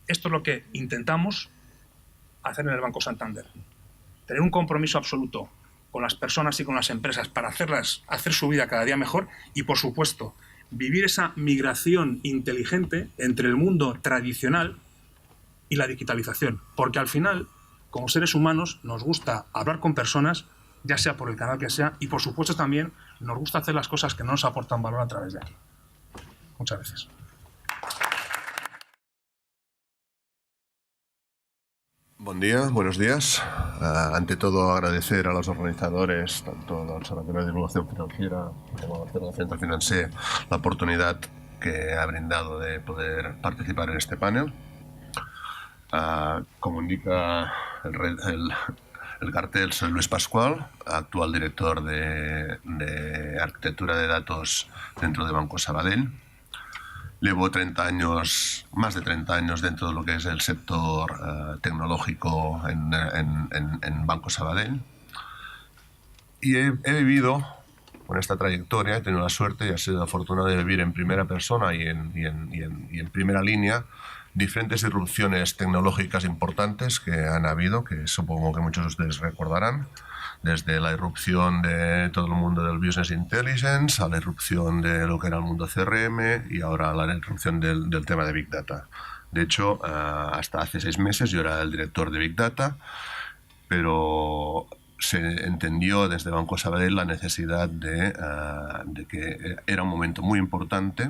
Esto es lo que intentamos hacer en el Banco Santander. Tener un compromiso absoluto con las personas y con las empresas para hacer su vida cada día mejor y, por supuesto, vivir esa migración inteligente entre el mundo tradicional y la digitalización. Porque al final, como seres humanos, nos gusta hablar con personas, ya sea por el canal que sea, y por supuesto también nos gusta hacer las cosas que no nos aportan valor a través de aquí. Muchas gracias. Buen día, buenos días. Ante todo, agradecer a los organizadores, tanto del Observatorio de Divulgación Financiera como del Centro Financer, la oportunidad que ha brindado de poder participar en este panel. Como indica el cartel, soy Luis Pascual, actual director de Arquitectura de Datos dentro de Banco Sabadell. Llevo 30 años, más de 30 años dentro de lo que es el sector tecnológico en Banco Sabadell. Y he vivido, con esta trayectoria, he tenido la suerte y he sido afortunado de vivir en primera persona y en primera línea diferentes disrupciones tecnológicas importantes que han habido, que supongo que muchos de ustedes recordarán. Desde la irrupción de todo el mundo del Business Intelligence, a la irrupción de lo que era el mundo CRM y ahora la irrupción del tema de Big Data. De hecho, hasta hace 6 meses yo era el director de Big Data, pero se entendió desde Banco Sabadell la necesidad de que era un momento muy importante.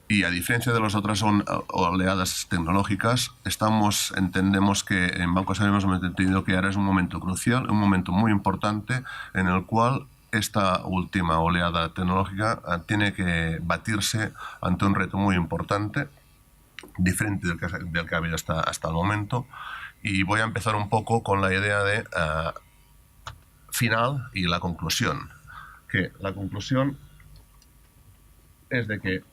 Y a diferencia de las otras oleadas tecnológicas, entendemos que en Banco Sabadell hemos entendido que ahora es un momento crucial, un momento muy importante en el cual esta última oleada tecnológica tiene que batirse ante un reto muy importante, diferente del que ha habido hasta el momento. Y voy a empezar un poco con la idea de final y la conclusión. Que la conclusión es de que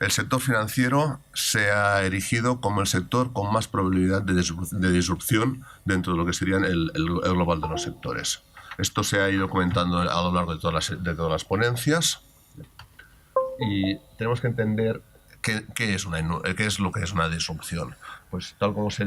el sector financiero se ha erigido como el sector con más probabilidad de disrupción dentro de lo que serían el global de los sectores. Esto se ha ido comentando a lo largo de todas las ponencias y tenemos que entender qué es lo que es una disrupción. Pues tal como se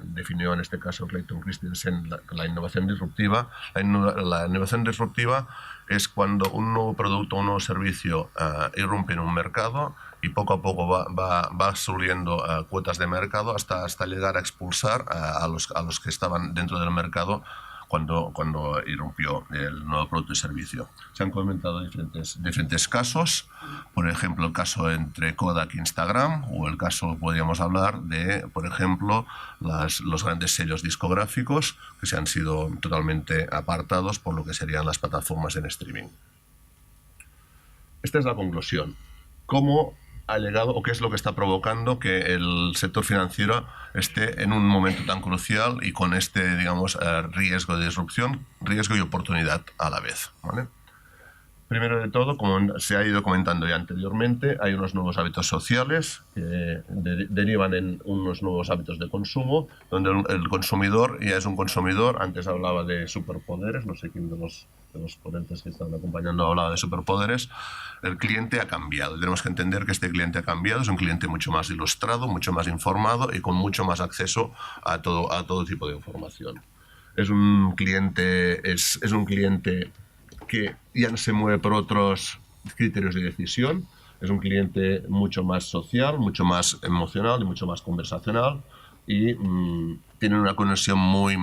definió en este caso Clayton Christensen la innovación disruptiva. La innovación disruptiva es cuando un nuevo producto o un nuevo servicio irrumpe en un mercado y poco a poco va subiendo cuotas de mercado hasta llegar a expulsar a los que estaban dentro del mercado cuando irrumpió el nuevo producto y servicio. Se han comentado diferentes casos, por ejemplo el caso entre Kodak e Instagram, o el caso, podríamos hablar de, por ejemplo, los grandes sellos discográficos que se han sido totalmente apartados por lo que serían las plataformas en streaming. Esta es la conclusión. ¿Cómo ha llegado o qué es lo que está provocando que el sector financiero esté en un momento tan crucial y con este, digamos, riesgo de disrupción, riesgo y oportunidad a la vez, ¿vale? Primero de todo, como se ha ido comentando ya anteriormente, hay unos nuevos hábitos sociales que derivan en unos nuevos hábitos de consumo, donde el consumidor ya es un consumidor. Antes hablaba de superpoderes, no sé quién de los ponentes que están acompañando hablaba de superpoderes. El cliente ha cambiado. Tenemos que entender que este cliente ha cambiado, es un cliente mucho más ilustrado, mucho más informado y con mucho más acceso a todo tipo de información. Es un cliente que ya no se mueve por otros criterios de decisión. Es un cliente mucho más social, mucho más emocional y mucho más conversacional, y tiene una conexión muy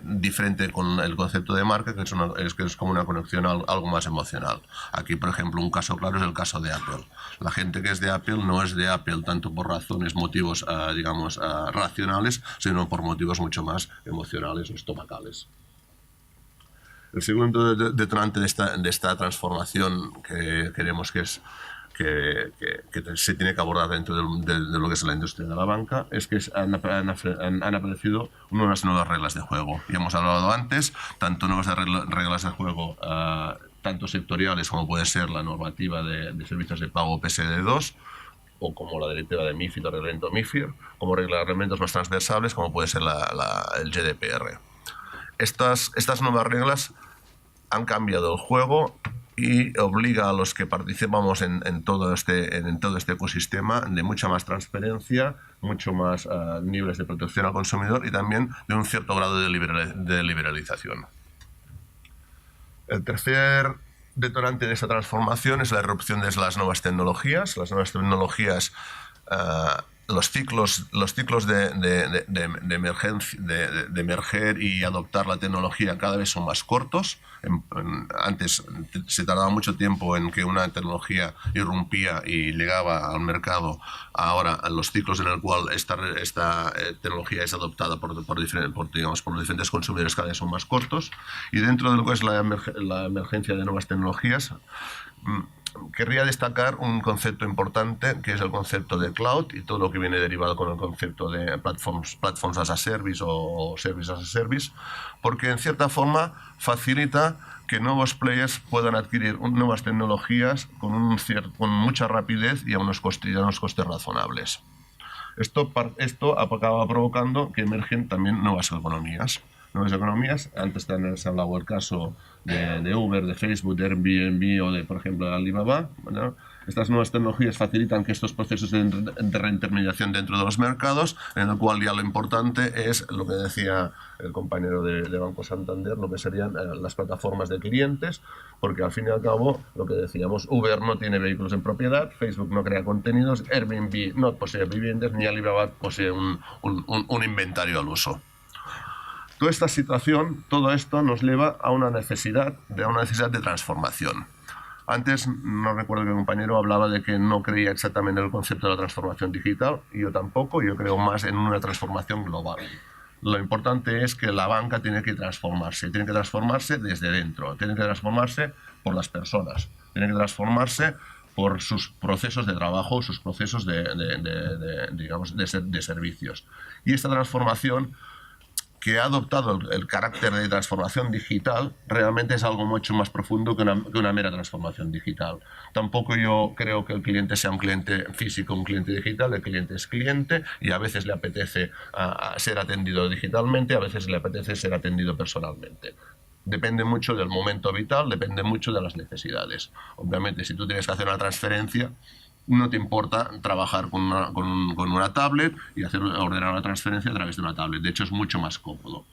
diferente con el concepto de marca, que es como una conexión algo más emocional. Aquí, por ejemplo, un caso claro es el caso de Apple. La gente que es de Apple no es de Apple tanto por motivos racionales, sino por motivos mucho más emocionales o estomacales. El segundo detonante de esta transformación que queremos que se tiene que abordar dentro de lo que es la industria de la banca es que han aparecido unas nuevas reglas de juego. Ya hemos hablado antes, tanto nuevas reglas de juego tanto sectoriales como puede ser la normativa de servicios de pago PSD2, o como la directiva de MiFID o reglamento MiFIR, como reglamentos más transversales como puede ser el GDPR. Estas nuevas reglas han cambiado el juego y obliga a los que participamos en todo este ecosistema de mucha más transparencia, mucho más niveles de protección al consumidor y también de un cierto grado de liberalización. El tercer detonante de esta transformación es la irrupción de las nuevas tecnologías. Las nuevas tecnologías, los ciclos de emerger y adoptar la tecnología cada vez son más cortos. Antes se tardaba mucho tiempo en que una tecnología irrumpía y llegaba al mercado. Ahora los ciclos en el cual esta tecnología es adoptada por los diferentes consumidores cada vez son más cortos. Y dentro de lo que es la emergencia de nuevas tecnologías, querría destacar un concepto importante, que es el concepto de cloud y todo lo que viene derivado con el concepto de platforms as a service o service as a service, porque en cierta forma facilita que nuevos players puedan adquirir nuevas tecnologías con mucha rapidez y a unos costes razonables. Esto acaba provocando que emergen también nuevas economías. Antes también se ha hablado el caso de Uber, de Facebook, de Airbnb o de, por ejemplo, de Alibaba. Bueno, estas nuevas tecnologías facilitan que estos procesos de reintermediación dentro de los mercados, en el cual ya lo importante es lo que decía el compañero de Banco Santander, lo que serían las plataformas de clientes, porque al fin y al cabo, lo que decíamos, Uber no tiene vehículos en propiedad, Facebook no crea contenidos, Airbnb no posee viviendas, ni Alibaba posee un inventario al uso. Toda esta situación, todo esto nos lleva a una necesidad de transformación. Antes, no recuerdo que el compañero hablaba de que no creía exactamente en el concepto de la transformación digital, y yo tampoco, yo creo más en una transformación global. Lo importante es que la banca tiene que transformarse desde dentro, tiene que transformarse por las personas, tiene que transformarse por sus procesos de trabajo, sus procesos de servicios. Y esta transformación, que ha adoptado el carácter de transformación digital, realmente es algo mucho más profundo que una mera transformación digital. Tampoco yo creo que el cliente sea un cliente físico, un cliente digital. El cliente es cliente y a veces le apetece ser atendido digitalmente, a veces le apetece ser atendido personalmente. Depende mucho del momento vital, depende mucho de las necesidades. Obviamente, si tú tienes que hacer una transferencia, no te importa trabajar con una tablet y ordenar una transferencia a través de una tablet. De hecho, es mucho más cómodo.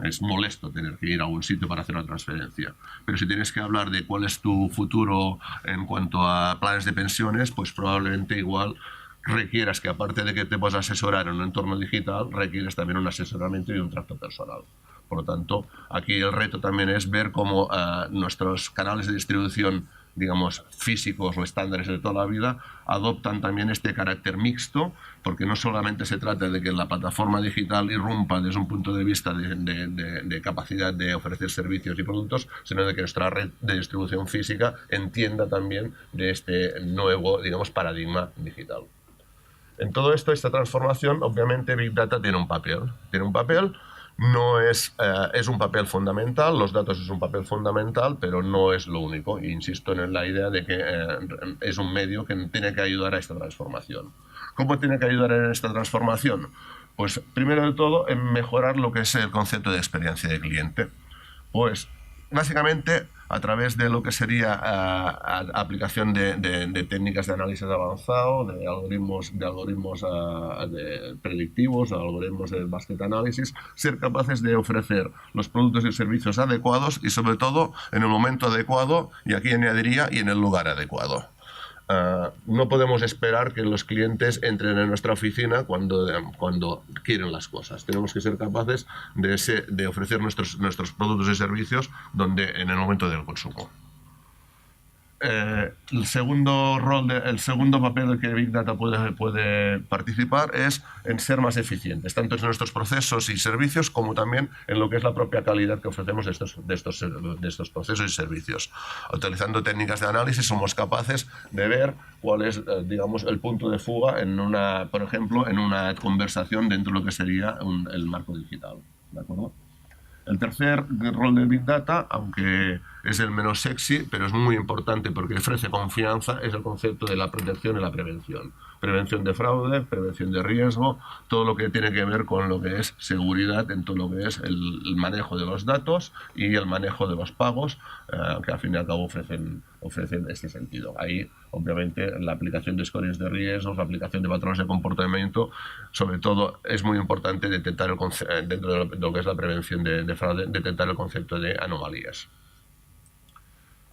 Es molesto tener que ir a un sitio para hacer una transferencia. Pero si tienes que hablar de cuál es tu futuro en cuanto a planes de pensiones, pues probablemente igual requieras que, aparte de que te puedas asesorar en un entorno digital, requieres también un asesoramiento y un trato personal. Por lo tanto, aquí el reto también es ver cómo nuestros canales de distribución, digamos, físicos o estándares de toda la vida, adoptan también este carácter mixto, porque no solamente se trata de que la plataforma digital irrumpa desde un punto de vista de capacidad de ofrecer servicios y productos, sino de que nuestra red de distribución física entienda también de este nuevo, digamos, paradigma digital. En todo esto, esta transformación, obviamente Big Data tiene un papel no es un papel fundamental, los datos es un papel fundamental, pero no es lo único. E insisto en la idea de que es un medio que tiene que ayudar a esta transformación. ¿Cómo tiene que ayudar en esta transformación? Pues primero de todo en mejorar lo que es el concepto de experiencia de cliente. Pues básicamente a través de lo que sería aplicación de técnicas de análisis avanzado, de algoritmos predictivos, algoritmos de basket análisis, ser capaces de ofrecer los productos y servicios adecuados y sobre todo en el momento adecuado, y aquí añadiría, y en el lugar adecuado. No podemos esperar que los clientes entren en nuestra oficina cuando quieren las cosas. Tenemos que ser capaces de ofrecer nuestros productos y servicios en el momento del consumo. El segundo papel en que Big Data puede participar es en ser más eficientes, tanto en nuestros procesos y servicios como también en lo que es la propia calidad que ofrecemos de estos procesos y servicios. Utilizando técnicas de análisis somos capaces de ver cuál es, digamos, el punto de fuga por ejemplo, en una conversación dentro de lo que sería el marco digital. ¿De acuerdo? El tercer rol del Big Data, aunque es el menos sexy, pero es muy importante porque ofrece confianza, es el concepto de la protección y la prevención. Prevención de fraude, prevención de riesgo, todo lo que tiene que ver con lo que es seguridad en todo lo que es el manejo de los datos y el manejo de los pagos, que al fin y al cabo ofrecen este sentido. Ahí, obviamente, la aplicación de scores de riesgos, la aplicación de patrones de comportamiento, sobre todo es muy importante detectar dentro de lo que es la prevención de fraude, detectar el concepto de anomalías.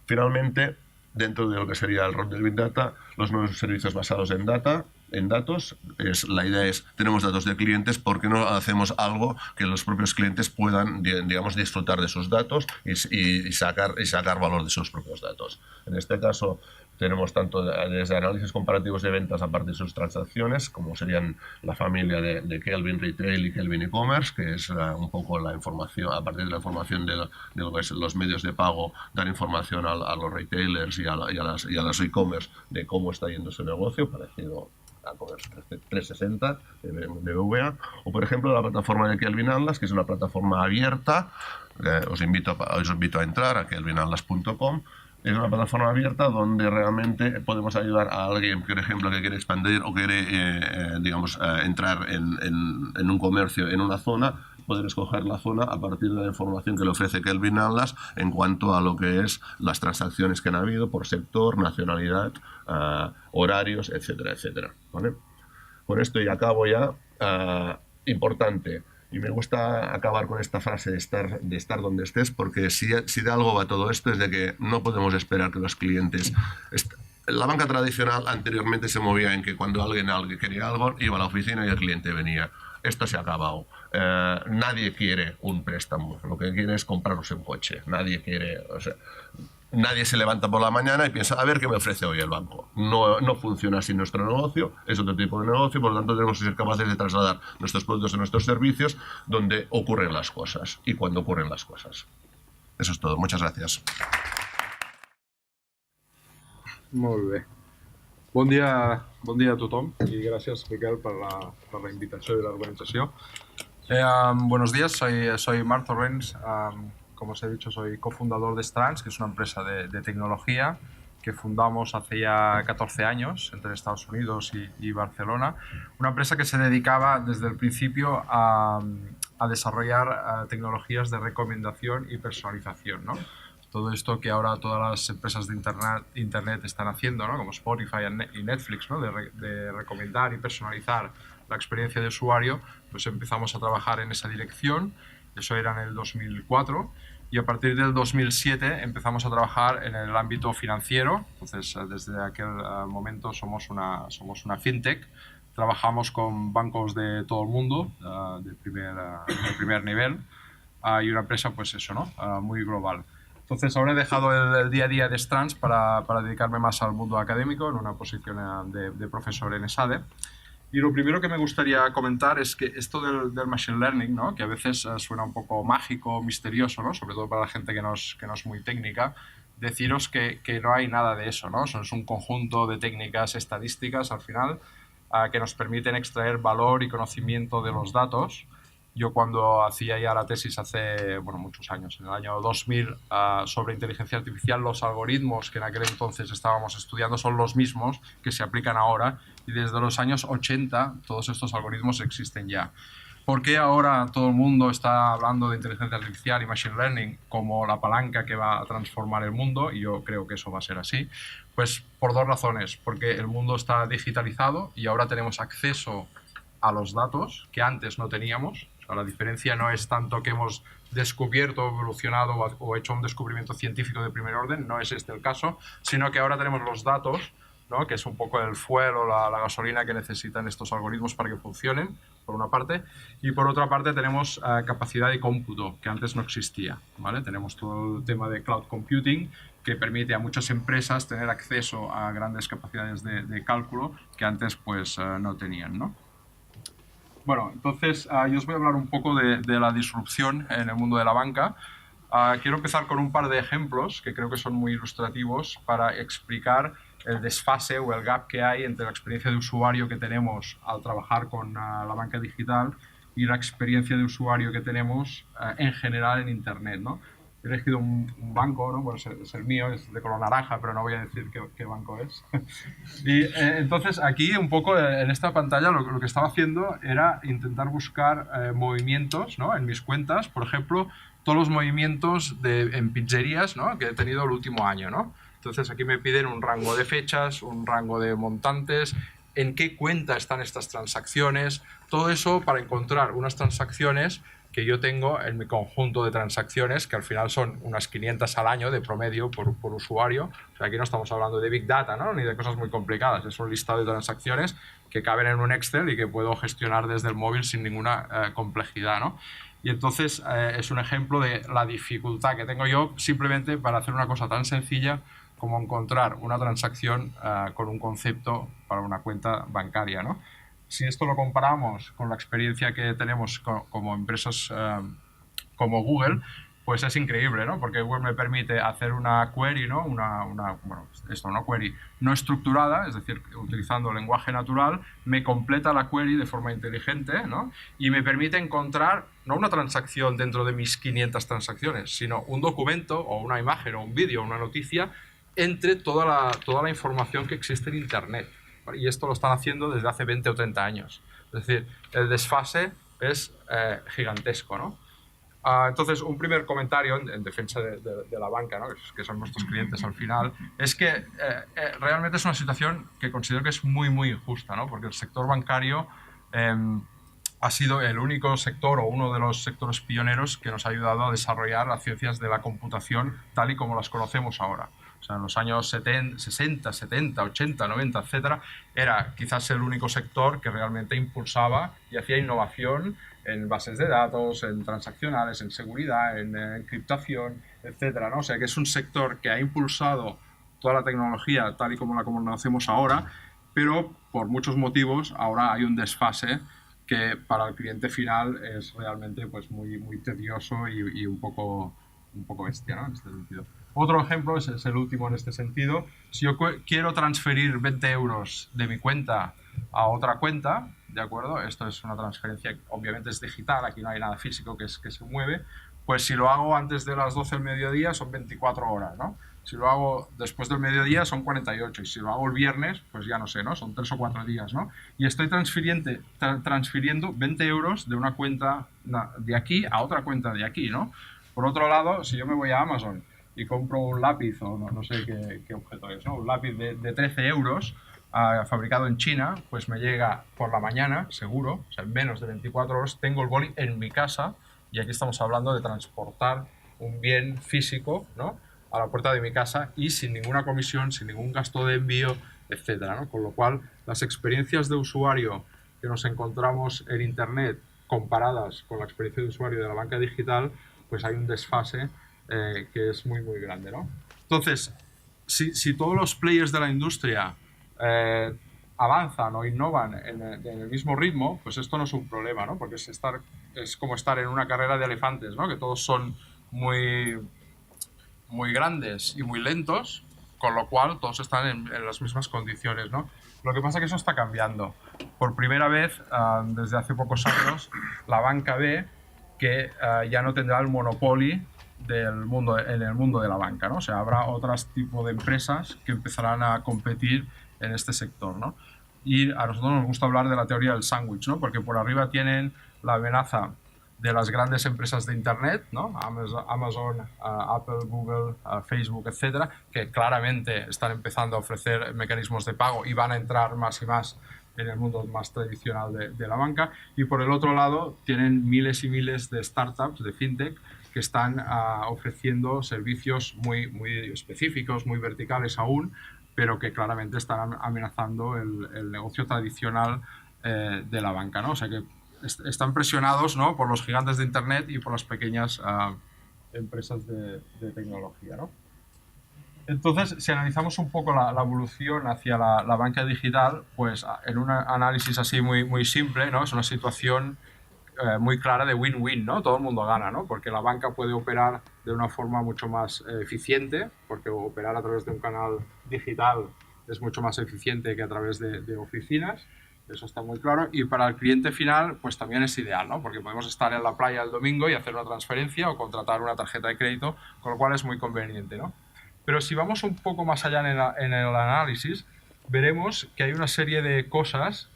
Finalmente, dentro de lo que sería el rol del Big Data, los nuevos servicios basados en datos. La idea es, tenemos datos de clientes, ¿por qué no hacemos algo que los propios clientes puedan, digamos, disfrutar de sus datos y sacar valor de sus propios datos? En este caso, tenemos tanto desde análisis comparativos de ventas a partir de sus transacciones, como serían la familia de Kelvin Retail y Kelvin E-Commerce, que es un poco la información, a partir de la información de lo que es los medios de pago, dar información a los retailers y a las e-commerce de cómo está yendo su negocio, parecido a Commerce 360 de BBVA, o por ejemplo la plataforma de Kelvin Atlas, que es una plataforma abierta. Os invito a entrar a kelvinatlas.com. Es una plataforma abierta donde realmente podemos ayudar a alguien, por ejemplo, que quiere expandir o quiere, entrar en un comercio en una zona, poder escoger la zona a partir de la información que le ofrece Kelvin Atlas en cuanto a lo que es las transacciones que han habido por sector, nacionalidad, horarios, etcétera, etcétera. ¿Vale? Con esto ya acabo ya. Importante. Y me gusta acabar con esta frase de estar donde estés, porque si de algo va todo esto es de que no podemos esperar que los clientes... La banca tradicional anteriormente se movía en que cuando alguien quería algo, iba a la oficina y el cliente venía. Esto se ha acabado. Nadie quiere un préstamo. Lo que quiere es comprarse un coche. Nadie quiere... Nadie se levanta por la mañana y piensa, a ver qué me ofrece hoy el banco. No funciona así nuestro negocio, es otro tipo de negocio, por lo tanto tenemos que ser capaces de trasladar nuestros productos y nuestros servicios donde ocurren las cosas y cuando ocurren las cosas. Eso es todo. Muchas gracias. Molt bé. Bon dia a tothom y gracias, Miquel, per la invitación y la organización. Buenos días, soy Marc Torrents. Como os he dicho, soy cofundador de Strands, que es una empresa de tecnología que fundamos hace ya 14 años entre Estados Unidos y Barcelona. Una empresa que se dedicaba desde el principio a desarrollar tecnologías de recomendación y personalización, ¿no? Todo esto que ahora todas las empresas de internet están haciendo, ¿no? Como Spotify y Netflix, ¿no? de recomendar y personalizar la experiencia de usuario, pues empezamos a trabajar en esa dirección. Eso era en el 2004 y a partir del 2007 empezamos a trabajar en el ámbito financiero. Entonces, desde aquel momento somos una fintech. Trabajamos con bancos de todo el mundo, de primer nivel, y una empresa, pues eso, ¿no? Muy global. Entonces, ahora he dejado el día a día de Strands para dedicarme más al mundo académico en una posición de profesor en ESADE. Y lo primero que me gustaría comentar es que esto del Machine Learning, ¿no? Que a veces suena un poco mágico, misterioso, ¿no? Sobre todo para la gente que no es muy técnica, deciros que no hay nada de eso, ¿no? Es un conjunto de técnicas estadísticas, al final, que nos permiten extraer valor y conocimiento de los datos Yo cuando hacía ya la tesis hace muchos años, en el año 2000, sobre inteligencia artificial, los algoritmos que en aquel entonces estábamos estudiando son los mismos que se aplican ahora, y desde los años 80 todos estos algoritmos existen ya. ¿Por qué ahora todo el mundo está hablando de inteligencia artificial y machine learning como la palanca que va a transformar el mundo? Y yo creo que eso va a ser así. Pues por dos razones. Porque el mundo está digitalizado y ahora tenemos acceso a los datos que antes no teníamos. O sea, la diferencia no es tanto que hemos descubierto, evolucionado o hecho un descubrimiento científico de primer orden, no es este el caso, sino que ahora tenemos los datos, ¿no? Que es un poco el fuel o la gasolina que necesitan estos algoritmos para que funcionen, por una parte, y por otra parte tenemos capacidad de cómputo, que antes no existía, ¿vale? Tenemos todo el tema de cloud computing, que permite a muchas empresas tener acceso a grandes capacidades de cálculo que antes pues no tenían, ¿no? Bueno, entonces yo os voy a hablar un poco de la disrupción en el mundo de la banca. Quiero empezar con un par de ejemplos que creo que son muy ilustrativos para explicar el desfase o el gap que hay entre la experiencia de usuario que tenemos al trabajar con la banca digital y la experiencia de usuario que tenemos en general en Internet, ¿no? He elegido un banco, ¿no? Bueno, es el mío, es de color naranja, pero no voy a decir qué banco es. Y entonces aquí un poco en esta pantalla lo que estaba haciendo era intentar buscar movimientos, ¿no? En mis cuentas, por ejemplo, todos los movimientos en pizzerías, ¿no? Que he tenido el último año, ¿no? Entonces aquí me piden un rango de fechas, un rango de montantes, en qué cuenta están estas transacciones, todo eso para encontrar unas transacciones que yo tengo en mi conjunto de transacciones, que al final son unas 500 al año de promedio por usuario. O sea, aquí no estamos hablando de Big Data, ¿no? Ni de cosas muy complicadas, es un listado de transacciones que caben en un Excel y que puedo gestionar desde el móvil sin ninguna complejidad, ¿no? Y entonces es un ejemplo de la dificultad que tengo yo simplemente para hacer una cosa tan sencilla como encontrar una transacción con un concepto para una cuenta bancaria, ¿no? Si esto lo comparamos con la experiencia que tenemos como empresas como Google, pues es increíble, ¿no? Porque Google me permite hacer una query, ¿no? Una query no estructurada, es decir, utilizando lenguaje natural, me completa la query de forma inteligente, ¿no? Y me permite encontrar no una transacción dentro de mis 500 transacciones, sino un documento o una imagen o un vídeo o una noticia entre toda la información que existe en Internet. Y esto lo están haciendo desde hace 20 o 30 años. Es decir, el desfase es gigantesco, ¿no? Entonces, un primer comentario en defensa de la banca, ¿no? Que son nuestros clientes al final, es que realmente es una situación que considero que es muy, muy injusta, ¿no? Porque el sector bancario ha sido el único sector o uno de los sectores pioneros que nos ha ayudado a desarrollar las ciencias de la computación tal y como las conocemos ahora. O sea, en los años 60, 70, 80, 90, etcétera, era quizás el único sector que realmente impulsaba y hacía innovación en bases de datos, en transaccionales, en seguridad, en encriptación, etcétera, ¿no? O sea, que es un sector que ha impulsado toda la tecnología tal y como la conocemos ahora, pero por muchos motivos ahora hay un desfase que para el cliente final es realmente pues, muy, muy tedioso y un poco bestia, ¿no? En este sentido. Otro ejemplo es el último en este sentido. Si yo quiero transferir 20 euros de mi cuenta a otra cuenta, ¿de acuerdo? Esto es una transferencia, obviamente es digital, aquí no hay nada físico que se mueve, pues si lo hago antes de las 12 del mediodía son 24 horas, ¿no? Si lo hago después del mediodía son 48 y si lo hago el viernes, pues ya no sé, ¿no? Son 3 o 4 días, ¿no? Y estoy transfiriendo 20 euros de una cuenta de aquí a otra cuenta de aquí, ¿no? Por otro lado, si yo me voy a Amazon y compro un lápiz o no sé qué objeto es, ¿no? Un lápiz de 13 euros fabricado en China, pues me llega por la mañana, seguro, o sea, en menos de 24 horas tengo el boli en mi casa y aquí estamos hablando de transportar un bien físico, ¿no? A la puerta de mi casa y sin ninguna comisión, sin ningún gasto de envío, etcétera, ¿no? Con lo cual, las experiencias de usuario que nos encontramos en Internet comparadas con la experiencia de usuario de la banca digital, pues hay un desfase que es muy, muy grande, ¿no? Entonces, si todos los players de la industria avanzan o innovan en el mismo ritmo, pues esto no es un problema, ¿no? Porque es como estar en una carrera de elefantes, ¿no? Que todos son muy, muy grandes y muy lentos, con lo cual todos están en las mismas condiciones, ¿no? Lo que pasa es que eso está cambiando. Por primera vez, desde hace pocos años, la banca ve que ya no tendrá el monopolio en el mundo de la banca, ¿no? O sea, habrá otros tipos de empresas que empezarán a competir en este sector, ¿no? Y a nosotros nos gusta hablar de la teoría del sándwich, ¿no? Porque por arriba tienen la amenaza de las grandes empresas de Internet, ¿no? Amazon, Apple, Google, Facebook, etcétera, que claramente están empezando a ofrecer mecanismos de pago y van a entrar más y más en el mundo más tradicional de la banca. Y por el otro lado tienen miles y miles de startups, de fintech, que están ofreciendo servicios muy específicos, muy verticales aún, pero que claramente están amenazando el negocio tradicional de la banca, ¿no? O sea que están presionados, ¿no?, por los gigantes de Internet y por las pequeñas empresas de tecnología, ¿no? Entonces, si analizamos un poco la evolución hacia la banca digital, pues en un análisis así muy simple, ¿no?, es una situación muy clara de win-win, ¿no? Todo el mundo gana, ¿no? Porque la banca puede operar de una forma mucho más eficiente, porque operar a través de un canal digital es mucho más eficiente que a través de oficinas. Eso está muy claro. Y para el cliente final, pues también es ideal, ¿no? Porque podemos estar en la playa el domingo y hacer una transferencia o contratar una tarjeta de crédito, con lo cual es muy conveniente, ¿no? Pero si vamos un poco más allá en el análisis, veremos que hay una serie de cosas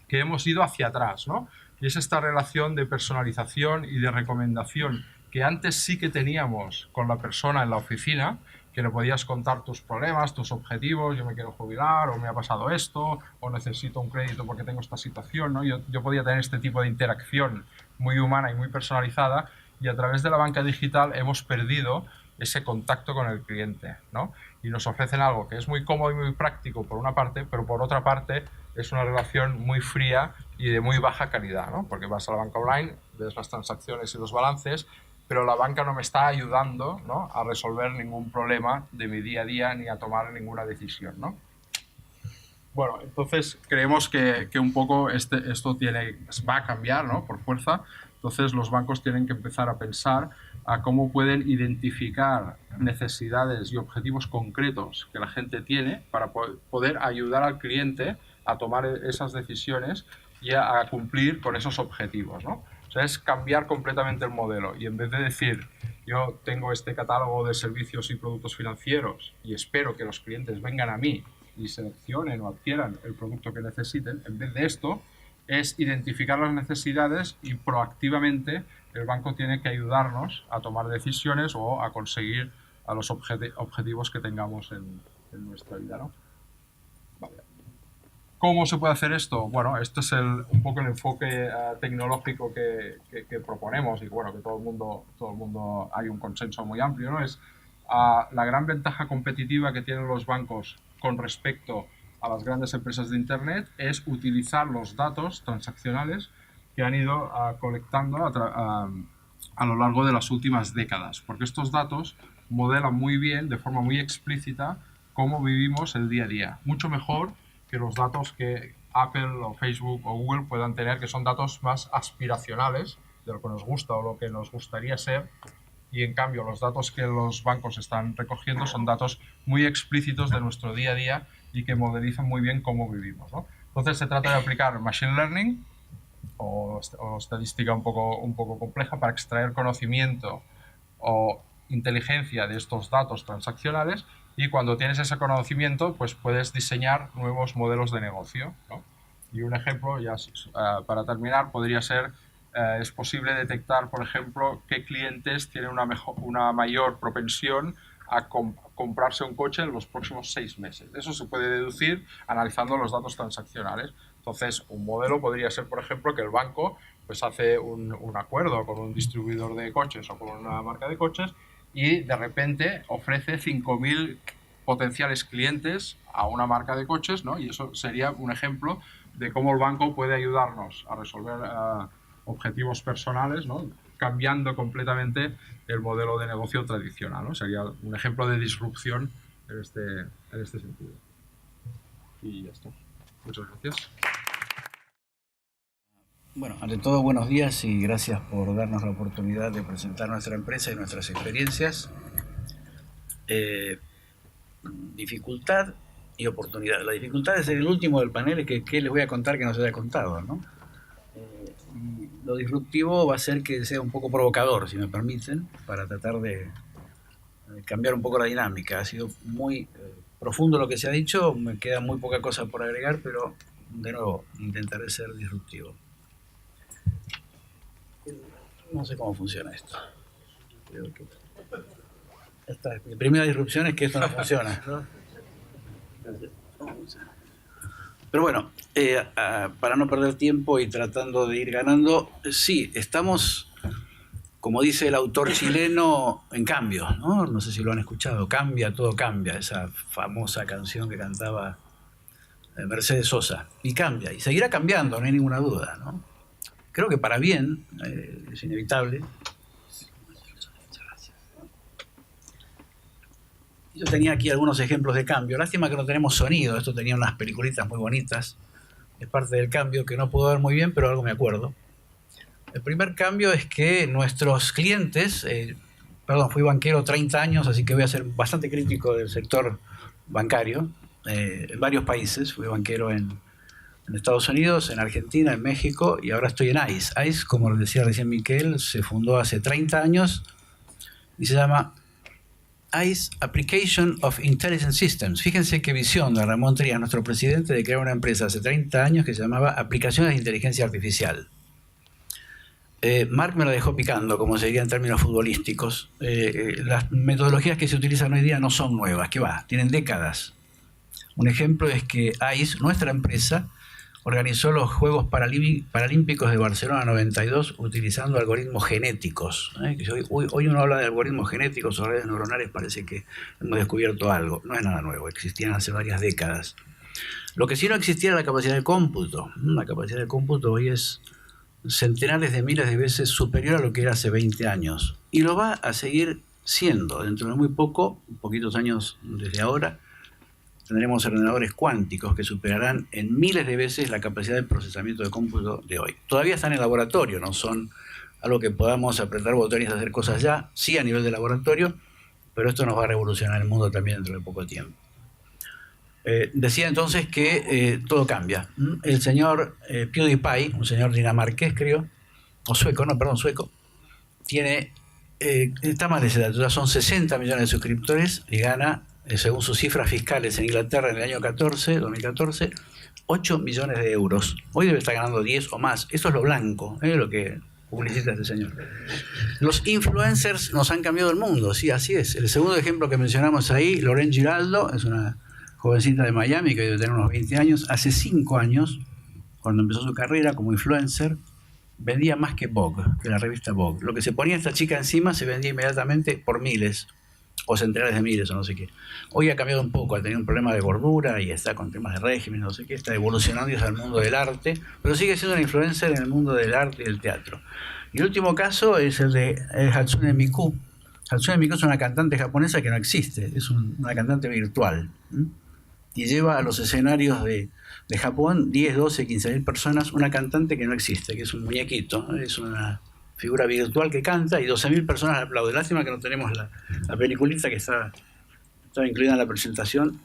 que hemos ido hacia atrás, ¿no? Y es esta relación de personalización y de recomendación que antes sí que teníamos con la persona en la oficina, que le podías contar tus problemas, tus objetivos, yo me quiero jubilar, o me ha pasado esto, o necesito un crédito porque tengo esta situación, ¿no? Yo podía tener este tipo de interacción muy humana y muy personalizada, y a través de la banca digital hemos perdido ese contacto con el cliente, ¿no? Y nos ofrecen algo que es muy cómodo y muy práctico por una parte, pero por otra parte es una relación muy fría y de muy baja calidad, ¿no? Porque vas a la banca online, ves las transacciones y los balances, pero la banca no me está ayudando, ¿no?, a resolver ningún problema de mi día a día ni a tomar ninguna decisión, ¿no? Bueno, entonces creemos que un poco esto va a cambiar, ¿no?, por fuerza. Entonces los bancos tienen que empezar a pensar a cómo pueden identificar necesidades y objetivos concretos que la gente tiene para poder ayudar al cliente a tomar esas decisiones y a cumplir con esos objetivos, ¿no? O sea, es cambiar completamente el modelo, y en vez de decir yo tengo este catálogo de servicios y productos financieros y espero que los clientes vengan a mí y seleccionen o adquieran el producto que necesiten, en vez de esto es identificar las necesidades y proactivamente el banco tiene que ayudarnos a tomar decisiones o a conseguir a los objetivos que tengamos en nuestra vida, ¿no? Vale. ¿Cómo se puede hacer esto? Bueno, este es un poco el enfoque tecnológico que proponemos, y bueno, que todo el mundo hay un consenso muy amplio, ¿no? Es la gran ventaja competitiva que tienen los bancos con respecto a las grandes empresas de Internet es utilizar los datos transaccionales que han ido colectando a lo largo de las últimas décadas, porque estos datos modelan muy bien, de forma muy explícita, cómo vivimos el día a día, mucho mejor que los datos que Apple o Facebook o Google puedan tener, que son datos más aspiracionales de lo que nos gusta o lo que nos gustaría ser, y en cambio los datos que los bancos están recogiendo son datos muy explícitos de nuestro día a día y que modelizan muy bien cómo vivimos, ¿no? Entonces se trata de aplicar Machine Learning o estadística un poco compleja para extraer conocimiento o inteligencia de estos datos transaccionales, y cuando tienes ese conocimiento pues puedes diseñar nuevos modelos de negocio, ¿no? Y un ejemplo, ya para terminar, podría ser es posible detectar, por ejemplo, qué clientes tienen una mayor propensión a comprarse un coche en los próximos 6 meses. Eso se puede deducir analizando los datos transaccionales. Entonces, un modelo podría ser, por ejemplo, que el banco pues hace un acuerdo con un distribuidor de coches o con una marca de coches y de repente ofrece 5.000 potenciales clientes a una marca de coches, ¿no? Y eso sería un ejemplo de cómo el banco puede ayudarnos a resolver objetivos personales, ¿no?, cambiando completamente el modelo de negocio tradicional, ¿no? Sería un ejemplo de disrupción en este sentido. Y ya está. Muchas gracias. Bueno, ante todo, buenos días y gracias por darnos la oportunidad de presentar nuestra empresa y nuestras experiencias. Dificultad y oportunidad. La dificultad de ser el último del panel es que ¿qué les voy a contar que no se haya contado, ¿no? Y lo disruptivo va a ser que sea un poco provocador, si me permiten, para tratar de cambiar un poco la dinámica. Ha sido muy profundo lo que se ha dicho, me queda muy poca cosa por agregar, pero de nuevo intentaré ser disruptivo. No sé cómo funciona esto. Creo que mi primera disrupción es que esto no funciona, ¿no? Pero bueno, para no perder tiempo y tratando de ir ganando, sí, estamos, como dice el autor chileno, en cambio, ¿no? No sé si lo han escuchado, Cambia, todo cambia, esa famosa canción que cantaba Mercedes Sosa, y cambia, y seguirá cambiando, no hay ninguna duda, ¿no? Creo que para bien, es inevitable. Yo tenía aquí algunos ejemplos de cambio. Lástima que no tenemos sonido. Esto tenía unas peliculitas muy bonitas. Es parte del cambio que no puedo ver muy bien, pero algo me acuerdo. El primer cambio es que nuestros clientes... fui banquero 30 años, así que voy a ser bastante crítico del sector bancario. En varios países. Fui banquero en Estados Unidos, en Argentina, en México, y ahora estoy en ICE. ICE, como decía recién Miquel, se fundó hace 30 años y se llama ICE Application of Intelligent Systems. Fíjense qué visión de Ramón Trías, nuestro presidente, de crear una empresa hace 30 años que se llamaba Aplicaciones de Inteligencia Artificial. Mark me lo dejó picando, como se diría en términos futbolísticos. Las metodologías que se utilizan hoy día no son nuevas, que va, tienen décadas. Un ejemplo es que ICE, nuestra empresa, organizó los Juegos Paralímpicos de Barcelona 92 utilizando algoritmos genéticos. Hoy uno habla de algoritmos genéticos o redes neuronales, parece que hemos descubierto algo. No es nada nuevo, existían hace varias décadas. Lo que sí no existía era la capacidad de cómputo. La capacidad de cómputo hoy es centenares de miles de veces superior a lo que era hace 20 años. Y lo va a seguir siendo. Dentro de muy poquitos años desde ahora, tendremos ordenadores cuánticos que superarán en miles de veces la capacidad de procesamiento de cómputo de hoy. Todavía están en laboratorio, no son algo que podamos apretar botones y hacer cosas ya, sí a nivel de laboratorio, pero esto nos va a revolucionar el mundo también dentro de poco tiempo. Decía entonces que todo cambia. El señor PewDiePie, un señor dinamarqués creo, o sueco, no, perdón, sueco, tiene, está mal ese dato, ya son 60 millones de suscriptores y gana, según sus cifras fiscales en Inglaterra en el año 2014, 8 millones de euros. Hoy debe estar ganando 10 o más. Eso es lo blanco, lo que publicita este señor. Los influencers nos han cambiado el mundo, sí, así es. El segundo ejemplo que mencionamos ahí, Lauren Giraldo, es una jovencita de Miami que debe tener unos 20 años. Hace 5 años, cuando empezó su carrera como influencer, vendía más que Vogue, que la revista Vogue. Lo que se ponía esta chica encima se vendía inmediatamente por miles, o centenares de miles, o no sé qué. Hoy ha cambiado un poco, ha tenido un problema de gordura y está con temas de régimen, no sé qué, está evolucionando hacia el mundo del arte, pero sigue siendo una influencer en el mundo del arte y del teatro. Y el último caso es el de Hatsune Miku. Hatsune Miku es una cantante japonesa que no existe, es una cantante virtual. Y lleva a los escenarios de Japón 10, 12, 15 mil personas, una cantante que no existe, que es un muñequito, es una figura virtual que canta y 12.000 personas la aplauden. Lástima que no tenemos la peliculita que estaba incluida en la presentación.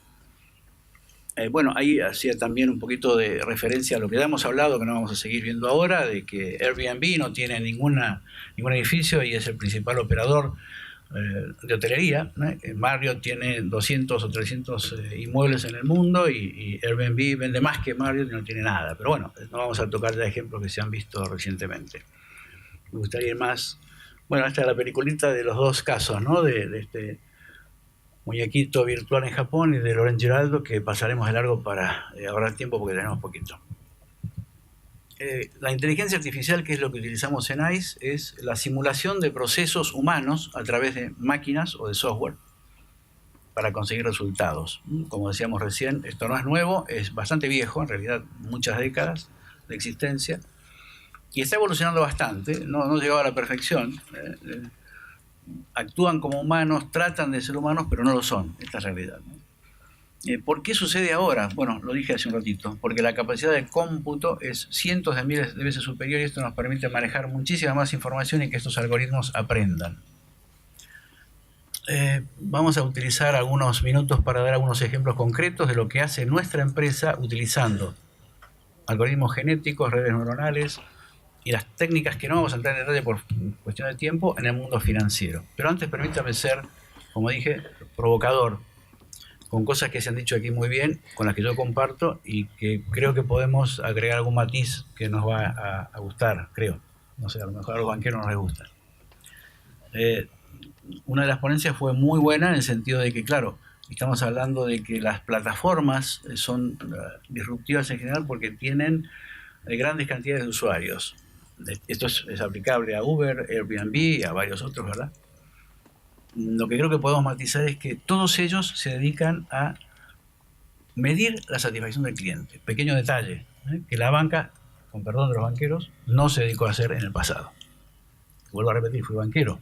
Bueno, ahí hacía también un poquito de referencia a lo que ya hemos hablado, que no vamos a seguir viendo ahora, de que Airbnb no tiene ningún edificio y es el principal operador de hotelería. Marriott tiene 200 o 300 inmuebles en el mundo y Airbnb vende más que Marriott y no tiene nada. Pero bueno, no vamos a tocar ya ejemplos que se han visto recientemente. Me gustaría ir más. Bueno, esta es la peliculita de los dos casos, ¿no? De este muñequito virtual en Japón y de Lauren Giraldo, que pasaremos de largo para ahorrar tiempo porque tenemos poquito. La inteligencia artificial, que es lo que utilizamos en ICE, es la simulación de procesos humanos a través de máquinas o de software para conseguir resultados. Como decíamos recién, esto no es nuevo, es bastante viejo, en realidad muchas décadas de existencia. Y está evolucionando bastante, no llegó a la perfección. Actúan como humanos, tratan de ser humanos, pero no lo son. Esta es la realidad, ¿no? ¿Por qué sucede ahora? Bueno, lo dije hace un ratito. Porque la capacidad de cómputo es cientos de miles de veces superior y esto nos permite manejar muchísima más información y que estos algoritmos aprendan. Vamos a utilizar algunos minutos para dar algunos ejemplos concretos de lo que hace nuestra empresa utilizando algoritmos genéticos, redes neuronales y las técnicas que no vamos a entrar en detalle por cuestión de tiempo en el mundo financiero. Pero antes permítame ser, como dije, provocador, con cosas que se han dicho aquí muy bien, con las que yo comparto y que creo que podemos agregar algún matiz que nos va a gustar, creo. No sé, a lo mejor a los banqueros no les gusta. Una de las ponencias fue muy buena en el sentido de que, claro, estamos hablando de que las plataformas son disruptivas en general porque tienen grandes cantidades de usuarios. Esto es aplicable a Uber, Airbnb y a varios otros, ¿verdad? Lo que creo que podemos matizar es que todos ellos se dedican a medir la satisfacción del cliente. Pequeño detalle, que la banca, con perdón de los banqueros, no se dedicó a hacer en el pasado. Vuelvo a repetir, fui banquero.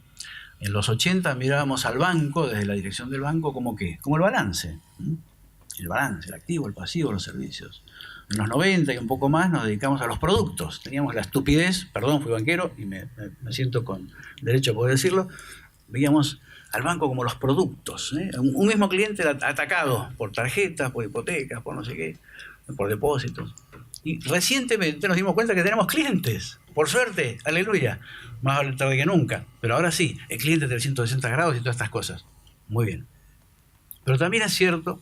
En los 80 mirábamos al banco, desde la dirección del banco, como ¿qué? Como el balance. El balance, el activo, el pasivo, los servicios. En los 90 y un poco más nos dedicamos a los productos. Teníamos la estupidez, perdón, fui banquero y me siento con derecho a poder decirlo, veíamos al banco como los productos. Un mismo cliente era atacado por tarjetas, por hipotecas, por no sé qué, por depósitos. Y recientemente nos dimos cuenta que tenemos clientes. Por suerte, aleluya. Más vale tarde que nunca. Pero ahora sí, el cliente de 360 grados y todas estas cosas. Muy bien. Pero también es cierto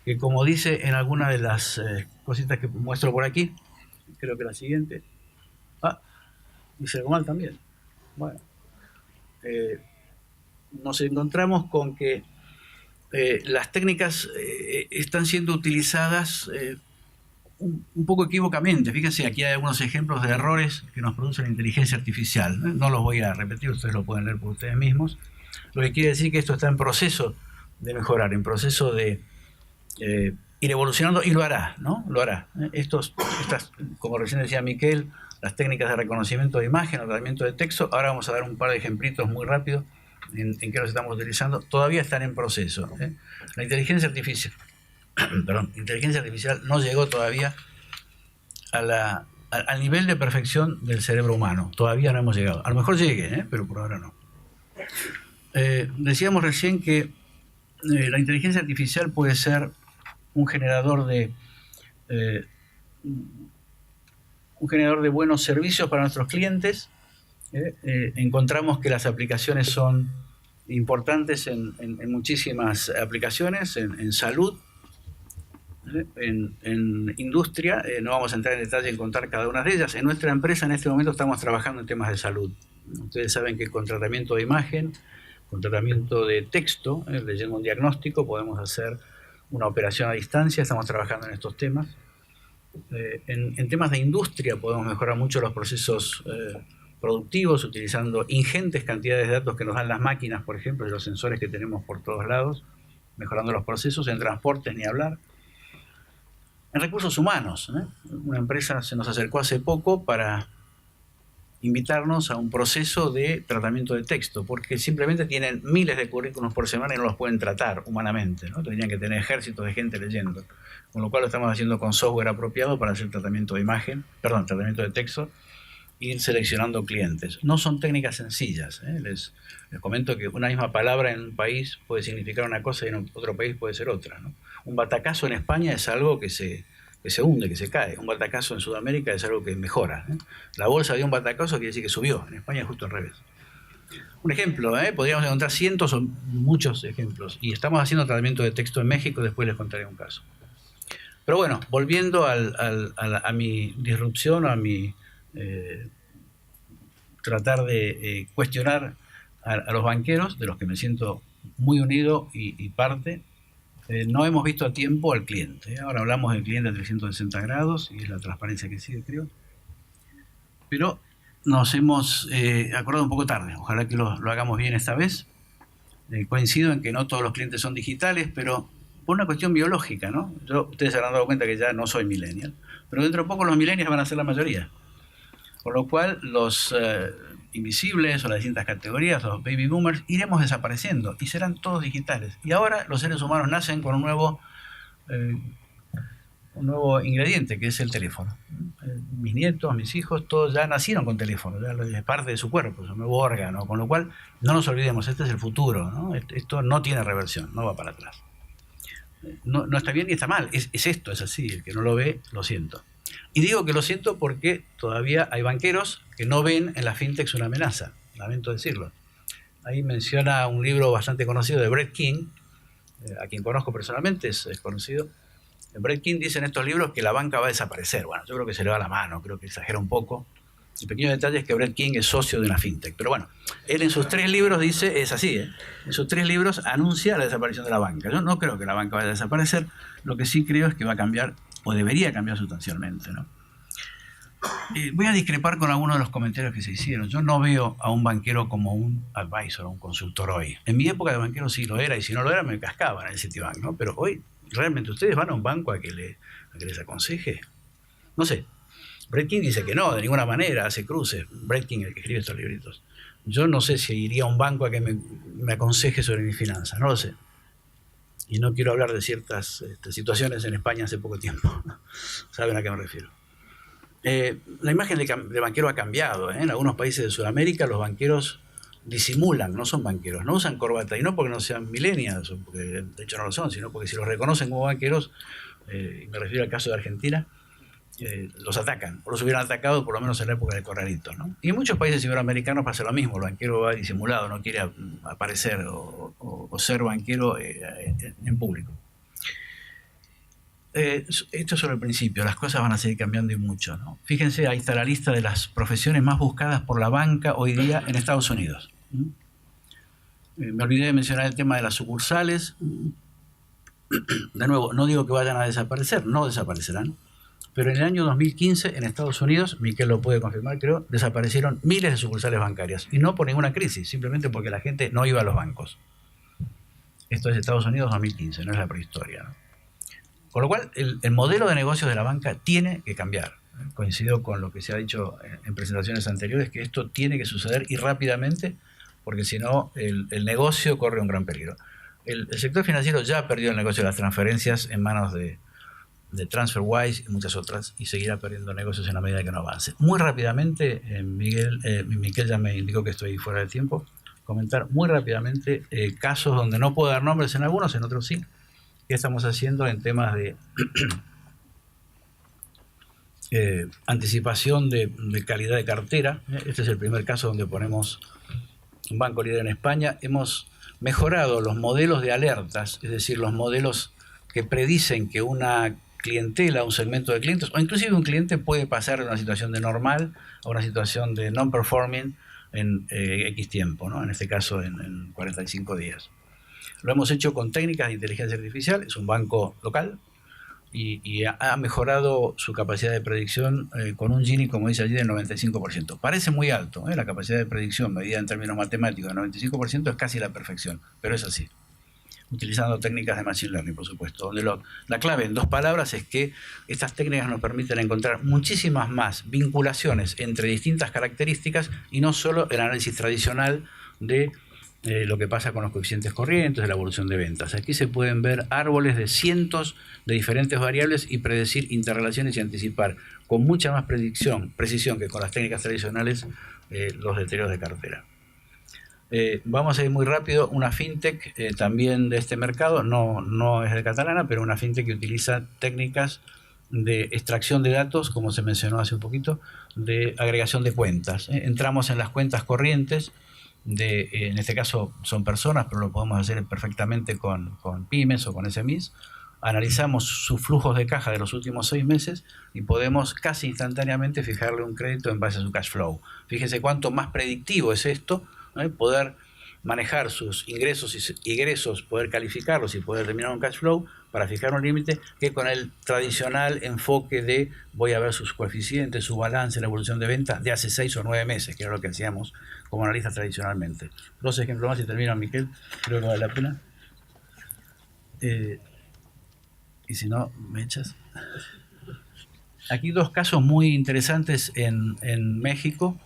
que como dice en alguna de las cositas que muestro por aquí, creo que la siguiente. Dice algo mal también. Bueno. Nos encontramos con que las técnicas están siendo utilizadas un poco equívocamente. Fíjense, aquí hay algunos ejemplos de errores que nos produce la inteligencia artificial. No los voy a repetir, ustedes lo pueden leer por ustedes mismos. Lo que quiere decir que esto está en proceso de mejorar, en proceso de ir evolucionando, y lo hará, ¿no? Lo hará. Estas, como recién decía Miquel, las técnicas de reconocimiento de imagen o tratamiento de texto, ahora vamos a dar un par de ejemplitos muy rápidos en que los estamos utilizando, todavía están en proceso. La inteligencia artificial, inteligencia artificial no llegó todavía al nivel de perfección del cerebro humano. Todavía no hemos llegado. A lo mejor llegue, pero por ahora no. Decíamos recién que la inteligencia artificial puede ser un generador de buenos servicios para nuestros clientes. Encontramos que las aplicaciones son importantes en muchísimas aplicaciones, en salud, en industria. No vamos a entrar en detalle en contar cada una de ellas. En nuestra empresa en este momento estamos trabajando en temas de salud. Ustedes saben que con tratamiento de imagen, con tratamiento de texto, leyendo un diagnóstico, podemos hacer una operación a distancia. Estamos trabajando en estos temas. En temas de industria podemos mejorar mucho los procesos productivos utilizando ingentes cantidades de datos que nos dan las máquinas, por ejemplo, y los sensores que tenemos por todos lados, mejorando los procesos. En transportes ni hablar. En recursos humanos, una empresa se nos acercó hace poco para invitarnos a un proceso de tratamiento de texto, porque simplemente tienen miles de currículos por semana y no los pueden tratar humanamente, ¿no? Tendrían que tener ejércitos de gente leyendo, con lo cual lo estamos haciendo con software apropiado para hacer tratamiento de texto, e ir seleccionando clientes. No son técnicas sencillas, Les comento que una misma palabra en un país puede significar una cosa y en otro país puede ser otra, ¿no? Un batacazo en España es algo que se hunde, que se cae. Un batacazo en Sudamérica es algo que mejora. La bolsa dio un batacazo, quiere decir que subió. En España es justo al revés. Un ejemplo, podríamos encontrar cientos o muchos ejemplos. Y estamos haciendo tratamiento de texto en México, después les contaré un caso. Pero bueno, volviendo a mi disrupción, a mi tratar de cuestionar a los banqueros, de los que me siento muy unido y parte. No hemos visto a tiempo al cliente. Ahora hablamos del cliente a 360 grados y es la transparencia que sigue, creo. Pero nos hemos acordado un poco tarde. Ojalá que lo hagamos bien esta vez. Coincido en que no todos los clientes son digitales, pero por una cuestión biológica, ¿no? Ustedes se habrán dado cuenta que ya no soy millennial, pero dentro de poco los millennials van a ser la mayoría. Con lo cual los invisibles o las distintas categorías, los baby boomers, iremos desapareciendo y serán todos digitales. Y ahora los seres humanos nacen con un nuevo ingrediente, que es el teléfono. Mis nietos, mis hijos, todos ya nacieron con teléfono, ya es parte de su cuerpo, es un nuevo órgano, con lo cual no nos olvidemos, este es el futuro, ¿no? Esto no tiene reversión, no va para atrás. No está bien ni está mal, es esto, es así, el que no lo ve, lo siento. Y digo que lo siento porque todavía hay banqueros que no ven en la fintech una amenaza, lamento decirlo. Ahí menciona un libro bastante conocido de Brett King, a quien conozco personalmente, es conocido. Brett King dice en estos libros que la banca va a desaparecer. Bueno, yo creo que se le va la mano, creo que exagera un poco. El pequeño detalle es que Brett King es socio de una fintech. Pero bueno, él en sus 3 libros dice, es así, en sus 3 libros anuncia la desaparición de la banca. Yo no creo que la banca vaya a desaparecer, lo que sí creo es que va a cambiar, o debería cambiar sustancialmente, ¿no? Voy a discrepar con algunos de los comentarios que se hicieron. Yo no veo a un banquero como un advisor, un consultor hoy. En mi época de banquero sí lo era, y si no lo era me cascaban en el Citibank, ¿no? Pero hoy, ¿realmente ustedes van a un banco a que les aconseje? No sé. Brett King dice que no, de ninguna manera, hace cruces. Brett King, el que escribe estos libritos. Yo no sé si iría a un banco a que me aconseje sobre mis finanzas, no lo sé. Y no quiero hablar de ciertas situaciones en España hace poco tiempo. ¿Saben a qué me refiero? La imagen de banquero ha cambiado. En algunos países de Sudamérica los banqueros disimulan, no son banqueros, no usan corbata, y no porque no sean millennials, porque de hecho no lo son, sino porque si los reconocen como banqueros, y me refiero al caso de Argentina, los atacan, o los hubieran atacado por lo menos en la época de Corralito, ¿no? Y en muchos países iberoamericanos pasa lo mismo, el banquero va disimulado, no quiere aparecer o ser banquero en público. Esto es solo el principio, las cosas van a seguir cambiando y mucho, ¿no? Fíjense, ahí está la lista de las profesiones más buscadas por la banca hoy día en Estados Unidos. Me olvidé de mencionar el tema de las sucursales. De nuevo, no digo que vayan a desaparecer, no desaparecerán, pero en el año 2015 en Estados Unidos, Miquel lo puede confirmar creo, desaparecieron miles de sucursales bancarias, y no por ninguna crisis, simplemente porque la gente no iba a los bancos. Esto es Estados Unidos 2015, no es la prehistoria, ¿no? Con lo cual, el modelo de negocios de la banca tiene que cambiar. Coincido con lo que se ha dicho en presentaciones anteriores, que esto tiene que suceder y rápidamente, porque si no, el negocio corre un gran peligro. El sector financiero ya perdió el negocio de las transferencias en manos de TransferWise y muchas otras, y seguirá perdiendo negocios en la medida que no avance. Muy rápidamente, Miquel ya me indicó que estoy fuera de tiempo, comentar muy rápidamente casos donde no puedo dar nombres en algunos, en otros sí. ¿Qué estamos haciendo en temas de anticipación de calidad de cartera? Este es el primer caso donde ponemos un banco líder en España. Hemos mejorado los modelos de alertas, es decir, los modelos que predicen que una clientela, un segmento de clientes, o inclusive un cliente puede pasar de una situación de normal a una situación de non-performing en X tiempo, ¿no? En este caso en 45 días. Lo hemos hecho con técnicas de inteligencia artificial, es un banco local y ha mejorado su capacidad de predicción con un Gini, como dice allí, del 95%. Parece muy alto, la capacidad de predicción medida en términos matemáticos del 95% es casi la perfección, pero es así. Utilizando técnicas de Machine Learning, por supuesto. Donde la clave en 2 palabras es que estas técnicas nos permiten encontrar muchísimas más vinculaciones entre distintas características y no solo el análisis tradicional de lo que pasa con los coeficientes corrientes, de la evolución de ventas. Aquí se pueden ver árboles de cientos de diferentes variables y predecir interrelaciones y anticipar con mucha más precisión que con las técnicas tradicionales los deterioros de cartera. Vamos a ir muy rápido. Una fintech también de este mercado, no es de catalana, pero una fintech que utiliza técnicas de extracción de datos, como se mencionó hace un poquito, de agregación de cuentas. Entramos en las cuentas corrientes, en este caso son personas, pero lo podemos hacer perfectamente con pymes o con SMEs. Analizamos sus flujos de caja de los últimos 6 meses y podemos casi instantáneamente fijarle un crédito en base a su cash flow. Fíjense cuánto más predictivo es esto, poder manejar sus ingresos y egresos, poder calificarlos y poder determinar un cash flow para fijar un límite, que con el tradicional enfoque de voy a ver sus coeficientes, su balance, la evolución de venta de hace 6 o 9 meses, que era lo que hacíamos como analistas tradicionalmente. 2 ejemplos más y termino, Miquel, creo que vale la pena. Y si no, me echas. Aquí 2 casos muy interesantes en México.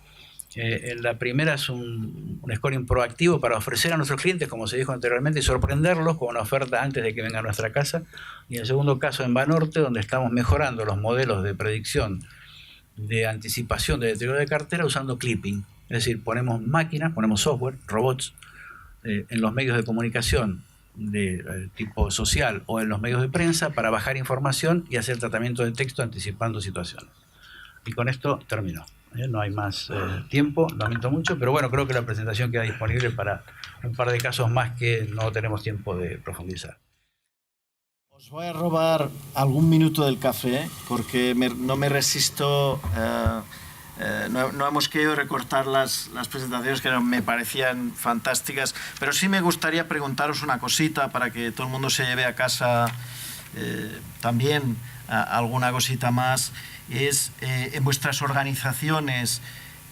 La primera es un scoring proactivo para ofrecer a nuestros clientes, como se dijo anteriormente, y sorprenderlos con una oferta antes de que vengan a nuestra casa. Y el segundo caso en Banorte, donde estamos mejorando los modelos de predicción de anticipación de deterioro de cartera usando clipping. Es decir, ponemos máquinas, ponemos software, robots, en los medios de comunicación de tipo social o en los medios de prensa para bajar información y hacer tratamiento de texto anticipando situaciones. Y con esto termino. No hay más tiempo, lamento mucho, pero bueno, creo que la presentación queda disponible para un par de casos más que no tenemos tiempo de profundizar. Os voy a robar algún minuto del café porque no me resisto. No hemos querido recortar las presentaciones que me parecían fantásticas, pero sí me gustaría preguntaros una cosita para que todo el mundo se lleve a casa también alguna cosita más. Es en vuestras organizaciones,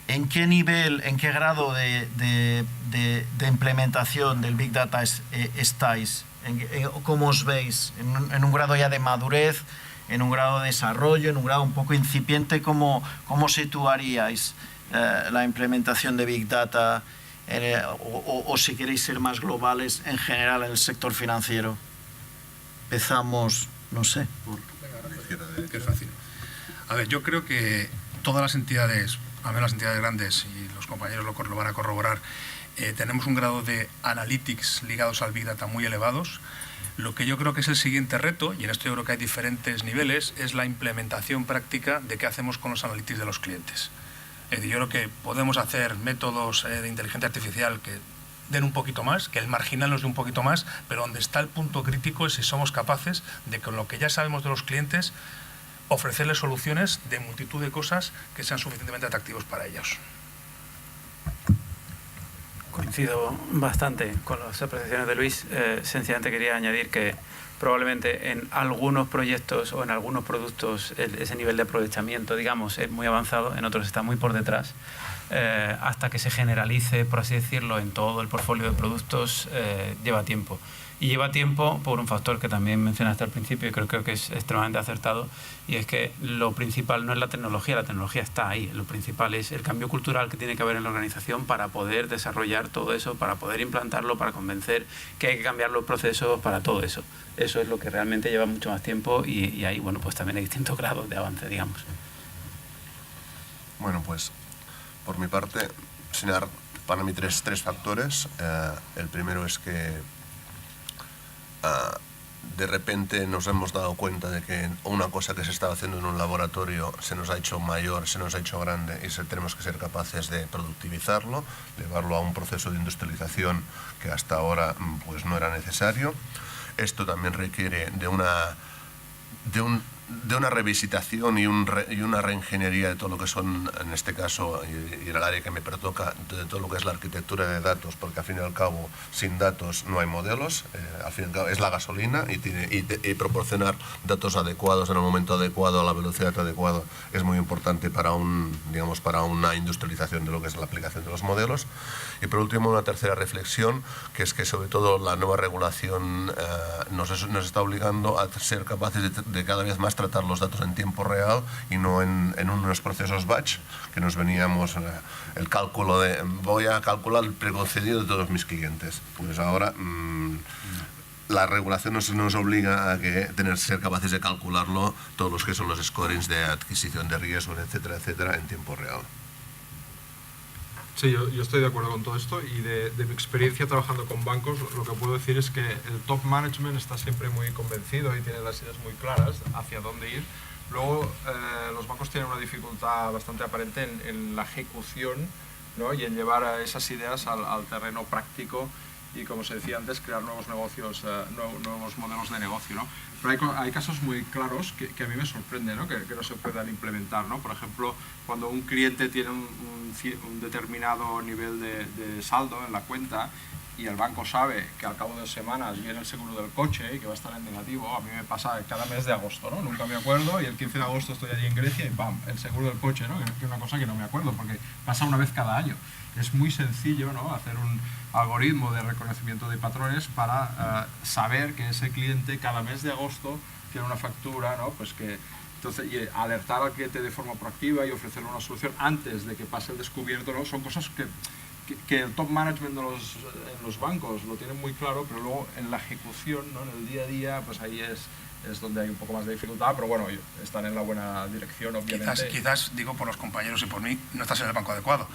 ¿en qué nivel, en qué grado de implementación del Big Data estáis? ¿Cómo os veis? ¿En un grado ya de madurez, en un grado de desarrollo, en un grado un poco incipiente? ¿Cómo situaríais la implementación de Big Data o si queréis ser más globales en general en el sector financiero? Empezamos, no sé. Que es fácil. A ver, yo creo que todas las entidades, al menos las entidades grandes, y los compañeros lo van a corroborar, tenemos un grado de analytics ligados al Big Data muy elevados. Lo que yo creo que es el siguiente reto, y en esto yo creo que hay diferentes niveles, es la implementación práctica de qué hacemos con los analytics de los clientes. Es decir, yo creo que podemos hacer métodos de inteligencia artificial que den un poquito más, que el marginal nos dé un poquito más, pero donde está el punto crítico es si somos capaces de, con lo que ya sabemos de los clientes, ofrecerles soluciones de multitud de cosas que sean suficientemente atractivos para ellos. Coincido bastante con las apreciaciones de Luis. Sencillamente quería añadir que probablemente en algunos proyectos o en algunos productos ese nivel de aprovechamiento, digamos, es muy avanzado, en otros está muy por detrás. Hasta que se generalice, por así decirlo, en todo el portfolio de productos, lleva tiempo. Y lleva tiempo por un factor que también mencionaste al principio y creo que es extremadamente acertado, y es que lo principal no es la tecnología está ahí. Lo principal es el cambio cultural que tiene que haber en la organización para poder desarrollar todo eso, para poder implantarlo, para convencer que hay que cambiar los procesos, para todo eso. Eso es lo que realmente lleva mucho más tiempo y ahí, bueno, pues también hay distintos grados de avance, digamos. Bueno, pues por mi parte, señalar para mí tres factores. El primero es que de repente nos hemos dado cuenta de que una cosa que se estaba haciendo en un laboratorio se nos ha hecho mayor, se nos ha hecho grande y tenemos que ser capaces de productivizarlo, llevarlo a un proceso de industrialización que hasta ahora pues no era necesario. Esto también requiere de una revisitación y una reingeniería de todo lo que son, en este caso, y en el área que me pertoca, de todo lo que es la arquitectura de datos, porque al fin y al cabo, sin datos no hay modelos, al fin y al cabo es la gasolina y proporcionar datos adecuados en el momento adecuado, a la velocidad adecuada, es muy importante para una industrialización de lo que es la aplicación de los modelos. Y por último, una tercera reflexión, que es que sobre todo la nueva regulación nos está obligando a ser capaces de cada vez más tratar los datos en tiempo real y no en unos procesos batch que nos veníamos el cálculo de voy a calcular el preconcedido de todos mis clientes. Pues ahora la regulación nos obliga a ser capaces de calcularlo, todos los que son los scorings de adquisición de riesgo, etcétera, etcétera, en tiempo real. Sí, yo estoy de acuerdo con todo esto y de mi experiencia trabajando con bancos, lo que puedo decir es que el top management está siempre muy convencido y tiene las ideas muy claras hacia dónde ir. Luego, los bancos tienen una dificultad bastante aparente en la ejecución, ¿no? Y en llevar a esas ideas al terreno práctico y, como se decía antes, crear nuevos negocios, nuevos modelos de negocio, ¿no? Pero hay casos muy claros que a mí me sorprenden, ¿no? Que no se puedan implementar, ¿no? Por ejemplo, cuando un cliente tiene un determinado nivel de saldo en la cuenta y el banco sabe que al cabo de 2 semanas viene el seguro del coche y que va a estar en negativo. A mí me pasa cada mes de agosto, ¿no? Nunca me acuerdo, y el 15 de agosto estoy allí en Grecia y ¡pam!, el seguro del coche, ¿no? Que es una cosa que no me acuerdo porque pasa una vez cada año. Es muy sencillo, ¿no?, hacer un algoritmo de reconocimiento de patrones para saber que ese cliente cada mes de agosto tiene una factura, ¿no?, pues que Entonces, y alertar al cliente de forma proactiva y ofrecerle una solución antes de que pase el descubierto, ¿no? Son cosas que el top management en los bancos lo tienen muy claro, pero luego en la ejecución, ¿no? En el día a día, pues ahí es donde hay un poco más de dificultad, pero bueno, están en la buena dirección, obviamente. Quizás, digo por los compañeros y por mí, no estás en el banco adecuado.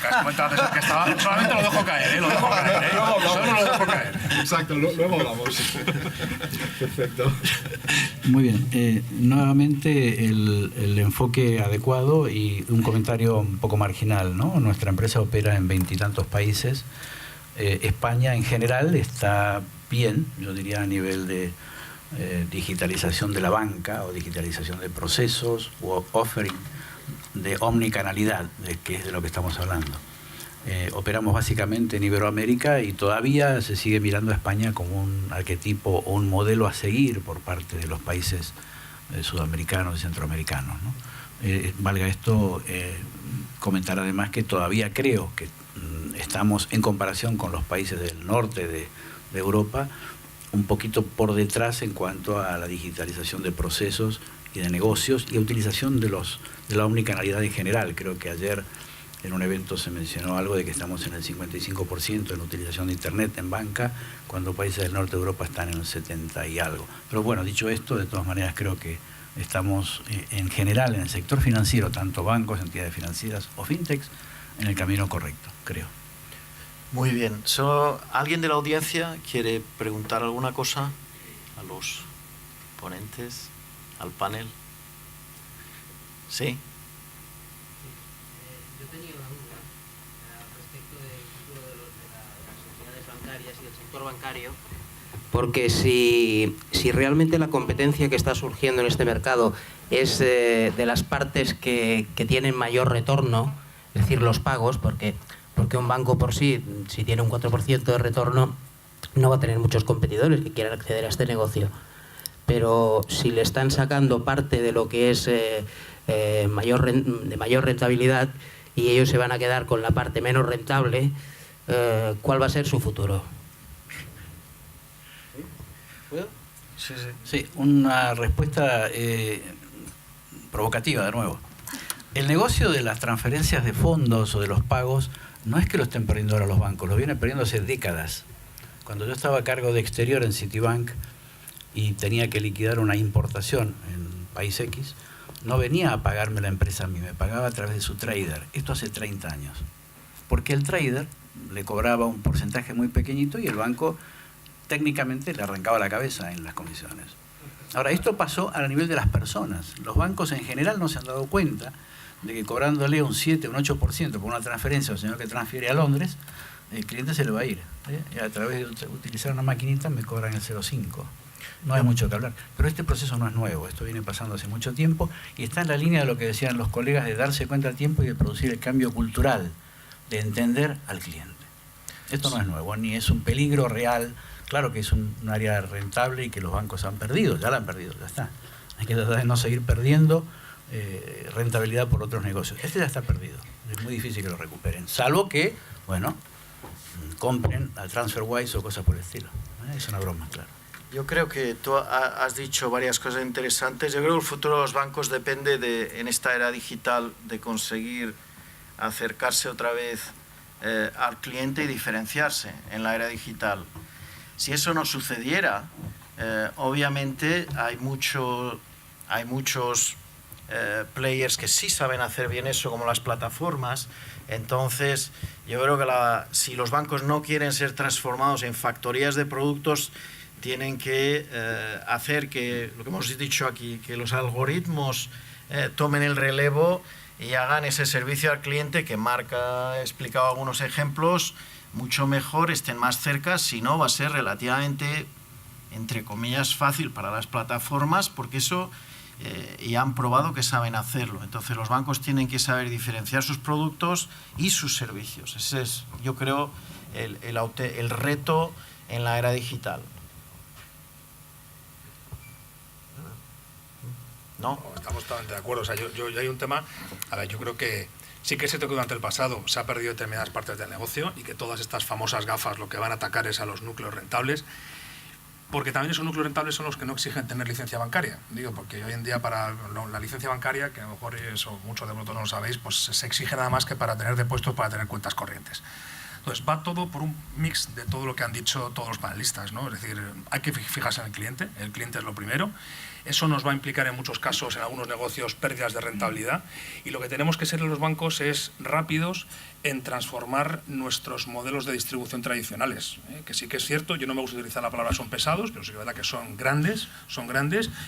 Has comentado antes que estaba, solamente lo dejo caer, lo dejo caer, solo lo dejo caer. Exacto, luego hablamos. Perfecto. Muy bien, nuevamente el enfoque adecuado y un comentario un poco marginal, ¿no? Nuestra empresa opera en 20 y tantos países. España en general está bien, yo diría a nivel de digitalización de la banca o digitalización de procesos o offering de omnicanalidad, que es de lo que estamos hablando. Operamos básicamente en Iberoamérica y todavía se sigue mirando a España como un arquetipo o un modelo a seguir por parte de los países sudamericanos y centroamericanos, ¿no? Valga esto comentar además que todavía creo que estamos en comparación con los países del norte de Europa un poquito por detrás en cuanto a la digitalización de procesos y de negocios y utilización de la omnicanalidad en general. Creo que ayer en un evento se mencionó algo de que estamos en el 55% en utilización de Internet en banca, cuando países del norte de Europa están en el 70 y algo. Pero bueno, dicho esto, de todas maneras creo que estamos en general en el sector financiero, tanto bancos, entidades financieras o fintechs, en el camino correcto, creo. Muy bien. ¿Alguien de la audiencia quiere preguntar alguna cosa a los ponentes, al panel? ¿Sí? Yo tenía una duda respecto del futuro de las entidades bancarias y del sector bancario, porque si realmente la competencia que está surgiendo en este mercado es de las partes que tienen mayor retorno, es decir, los pagos, porque un banco por sí, si tiene un 4% de retorno, no va a tener muchos competidores que quieran acceder a este negocio. Pero si le están sacando parte de lo que es de mayor rentabilidad y ellos se van a quedar con la parte menos rentable, ¿cuál va a ser su futuro? ¿Puedo? Sí, una respuesta provocativa de nuevo. El negocio de las transferencias de fondos o de los pagos no es que lo estén perdiendo ahora los bancos, lo vienen perdiendo hace décadas. Cuando yo estaba a cargo de exterior en Citibank y tenía que liquidar una importación en país X, no venía a pagarme la empresa a mí, me pagaba a través de su trader. Esto hace 30 años. Porque el trader le cobraba un porcentaje muy pequeñito y el banco técnicamente le arrancaba la cabeza en las comisiones. Ahora, esto pasó a nivel de las personas. Los bancos en general no se han dado cuenta de que cobrándole un 7, un 8% por una transferencia al señor que transfiere a Londres, el cliente se le va a ir. Y a través de utilizar una maquinita me cobran el 0,5. No hay mucho que hablar. Pero este proceso no es nuevo, esto viene pasando hace mucho tiempo y está en la línea de lo que decían los colegas de darse cuenta al tiempo y de producir el cambio cultural, de entender al cliente. Esto no es nuevo, ni es un peligro real. Claro que es un área rentable y que los bancos han perdido, ya la han perdido, ya está. Hay que tratar de no seguir perdiendo rentabilidad por otros negocios. Este ya está perdido, es muy difícil que lo recuperen, salvo que, bueno, compren al TransferWise o cosas por el estilo. Es una broma, claro. Yo creo que tú has dicho varias cosas interesantes. Yo creo que el futuro de los bancos depende en esta era digital, de conseguir acercarse otra vez al cliente y diferenciarse en la era digital. Si eso no sucediera, obviamente hay muchos players que sí saben hacer bien eso, como las plataformas. Entonces, yo creo que si los bancos no quieren ser transformados en factorías de productos, tienen que hacer que, lo que hemos dicho aquí, que los algoritmos tomen el relevo y hagan ese servicio al cliente que Marc ha explicado algunos ejemplos, mucho mejor, estén más cerca. Si no, va a ser relativamente, entre comillas, fácil para las plataformas, porque eso ya han probado que saben hacerlo. Entonces los bancos tienen que saber diferenciar sus productos y sus servicios. Ese es, yo creo, el reto en la era digital. ¿No? Estamos totalmente de acuerdo. O sea, yo hay un tema, a ver, yo creo que sí que es cierto que durante el pasado se ha perdido determinadas partes del negocio y que todas estas famosas gafas lo que van a atacar es a los núcleos rentables. porque también esos núcleos rentables son los que no exigen tener licencia bancaria. Digo, porque hoy en día para la licencia bancaria, que a lo mejor eso muchos de vosotros no lo sabéis, pues se exige nada más que para tener depósitos, para tener cuentas corrientes. Entonces va todo por un mix de todo lo que han dicho todos los panelistas, ¿no? Es decir, hay que fijarse en el cliente es lo primero. Eso nos va a implicar en muchos casos, en algunos negocios, pérdidas de rentabilidad, y lo que tenemos que ser en los bancos es rápidos en transformar nuestros modelos de distribución tradicionales, que sí que es cierto, yo no me gusta utilizar la palabra son pesados, pero sí que es verdad que son grandes,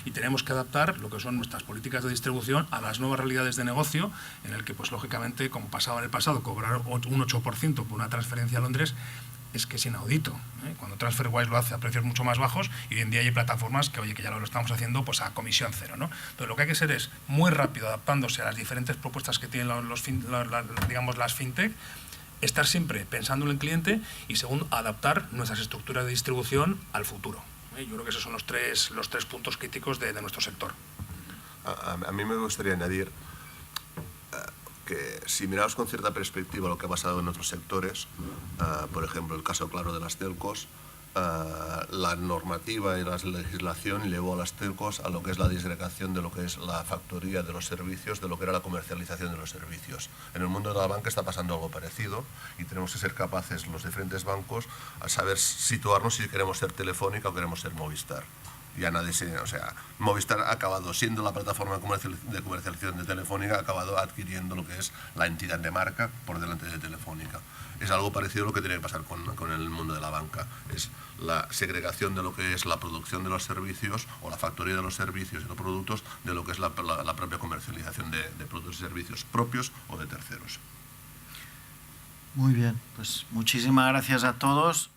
y tenemos que adaptar lo que son nuestras políticas de distribución a las nuevas realidades de negocio, en el que, pues lógicamente, como pasaba en el pasado, cobrar un 8% por una transferencia a Londres es que es inaudito, cuando TransferWise lo hace a precios mucho más bajos, y hoy en día hay plataformas que, oye, que ya lo estamos haciendo pues a comisión cero, ¿no? Entonces lo que hay que ser es muy rápido adaptándose a las diferentes propuestas que tienen digamos las fintech, estar siempre pensando en el cliente y, segundo, adaptar nuestras estructuras de distribución al futuro. Yo creo que esos son los tres puntos críticos de nuestro sector. A mí me gustaría añadir que si miramos con cierta perspectiva lo que ha pasado en otros sectores, por ejemplo, el caso claro de las telcos, la normativa y la legislación llevó a las telcos a lo que es la disgregación de lo que es la factoría de los servicios, de lo que era la comercialización de los servicios. En el mundo de la banca está pasando algo parecido y tenemos que ser capaces, los diferentes bancos, a saber situarnos si queremos ser Telefónica o queremos ser Movistar. Ya nadie o sea, Movistar ha acabado siendo la plataforma de comercialización de Telefónica, ha acabado adquiriendo lo que es la entidad de marca por delante de Telefónica. Es algo parecido a lo que tiene que pasar con el mundo de la banca. Es la segregación de lo que es la producción de los servicios o la factoría de los servicios y los productos de lo que es la propia comercialización de productos y servicios propios o de terceros. Muy bien, pues muchísimas gracias a todos.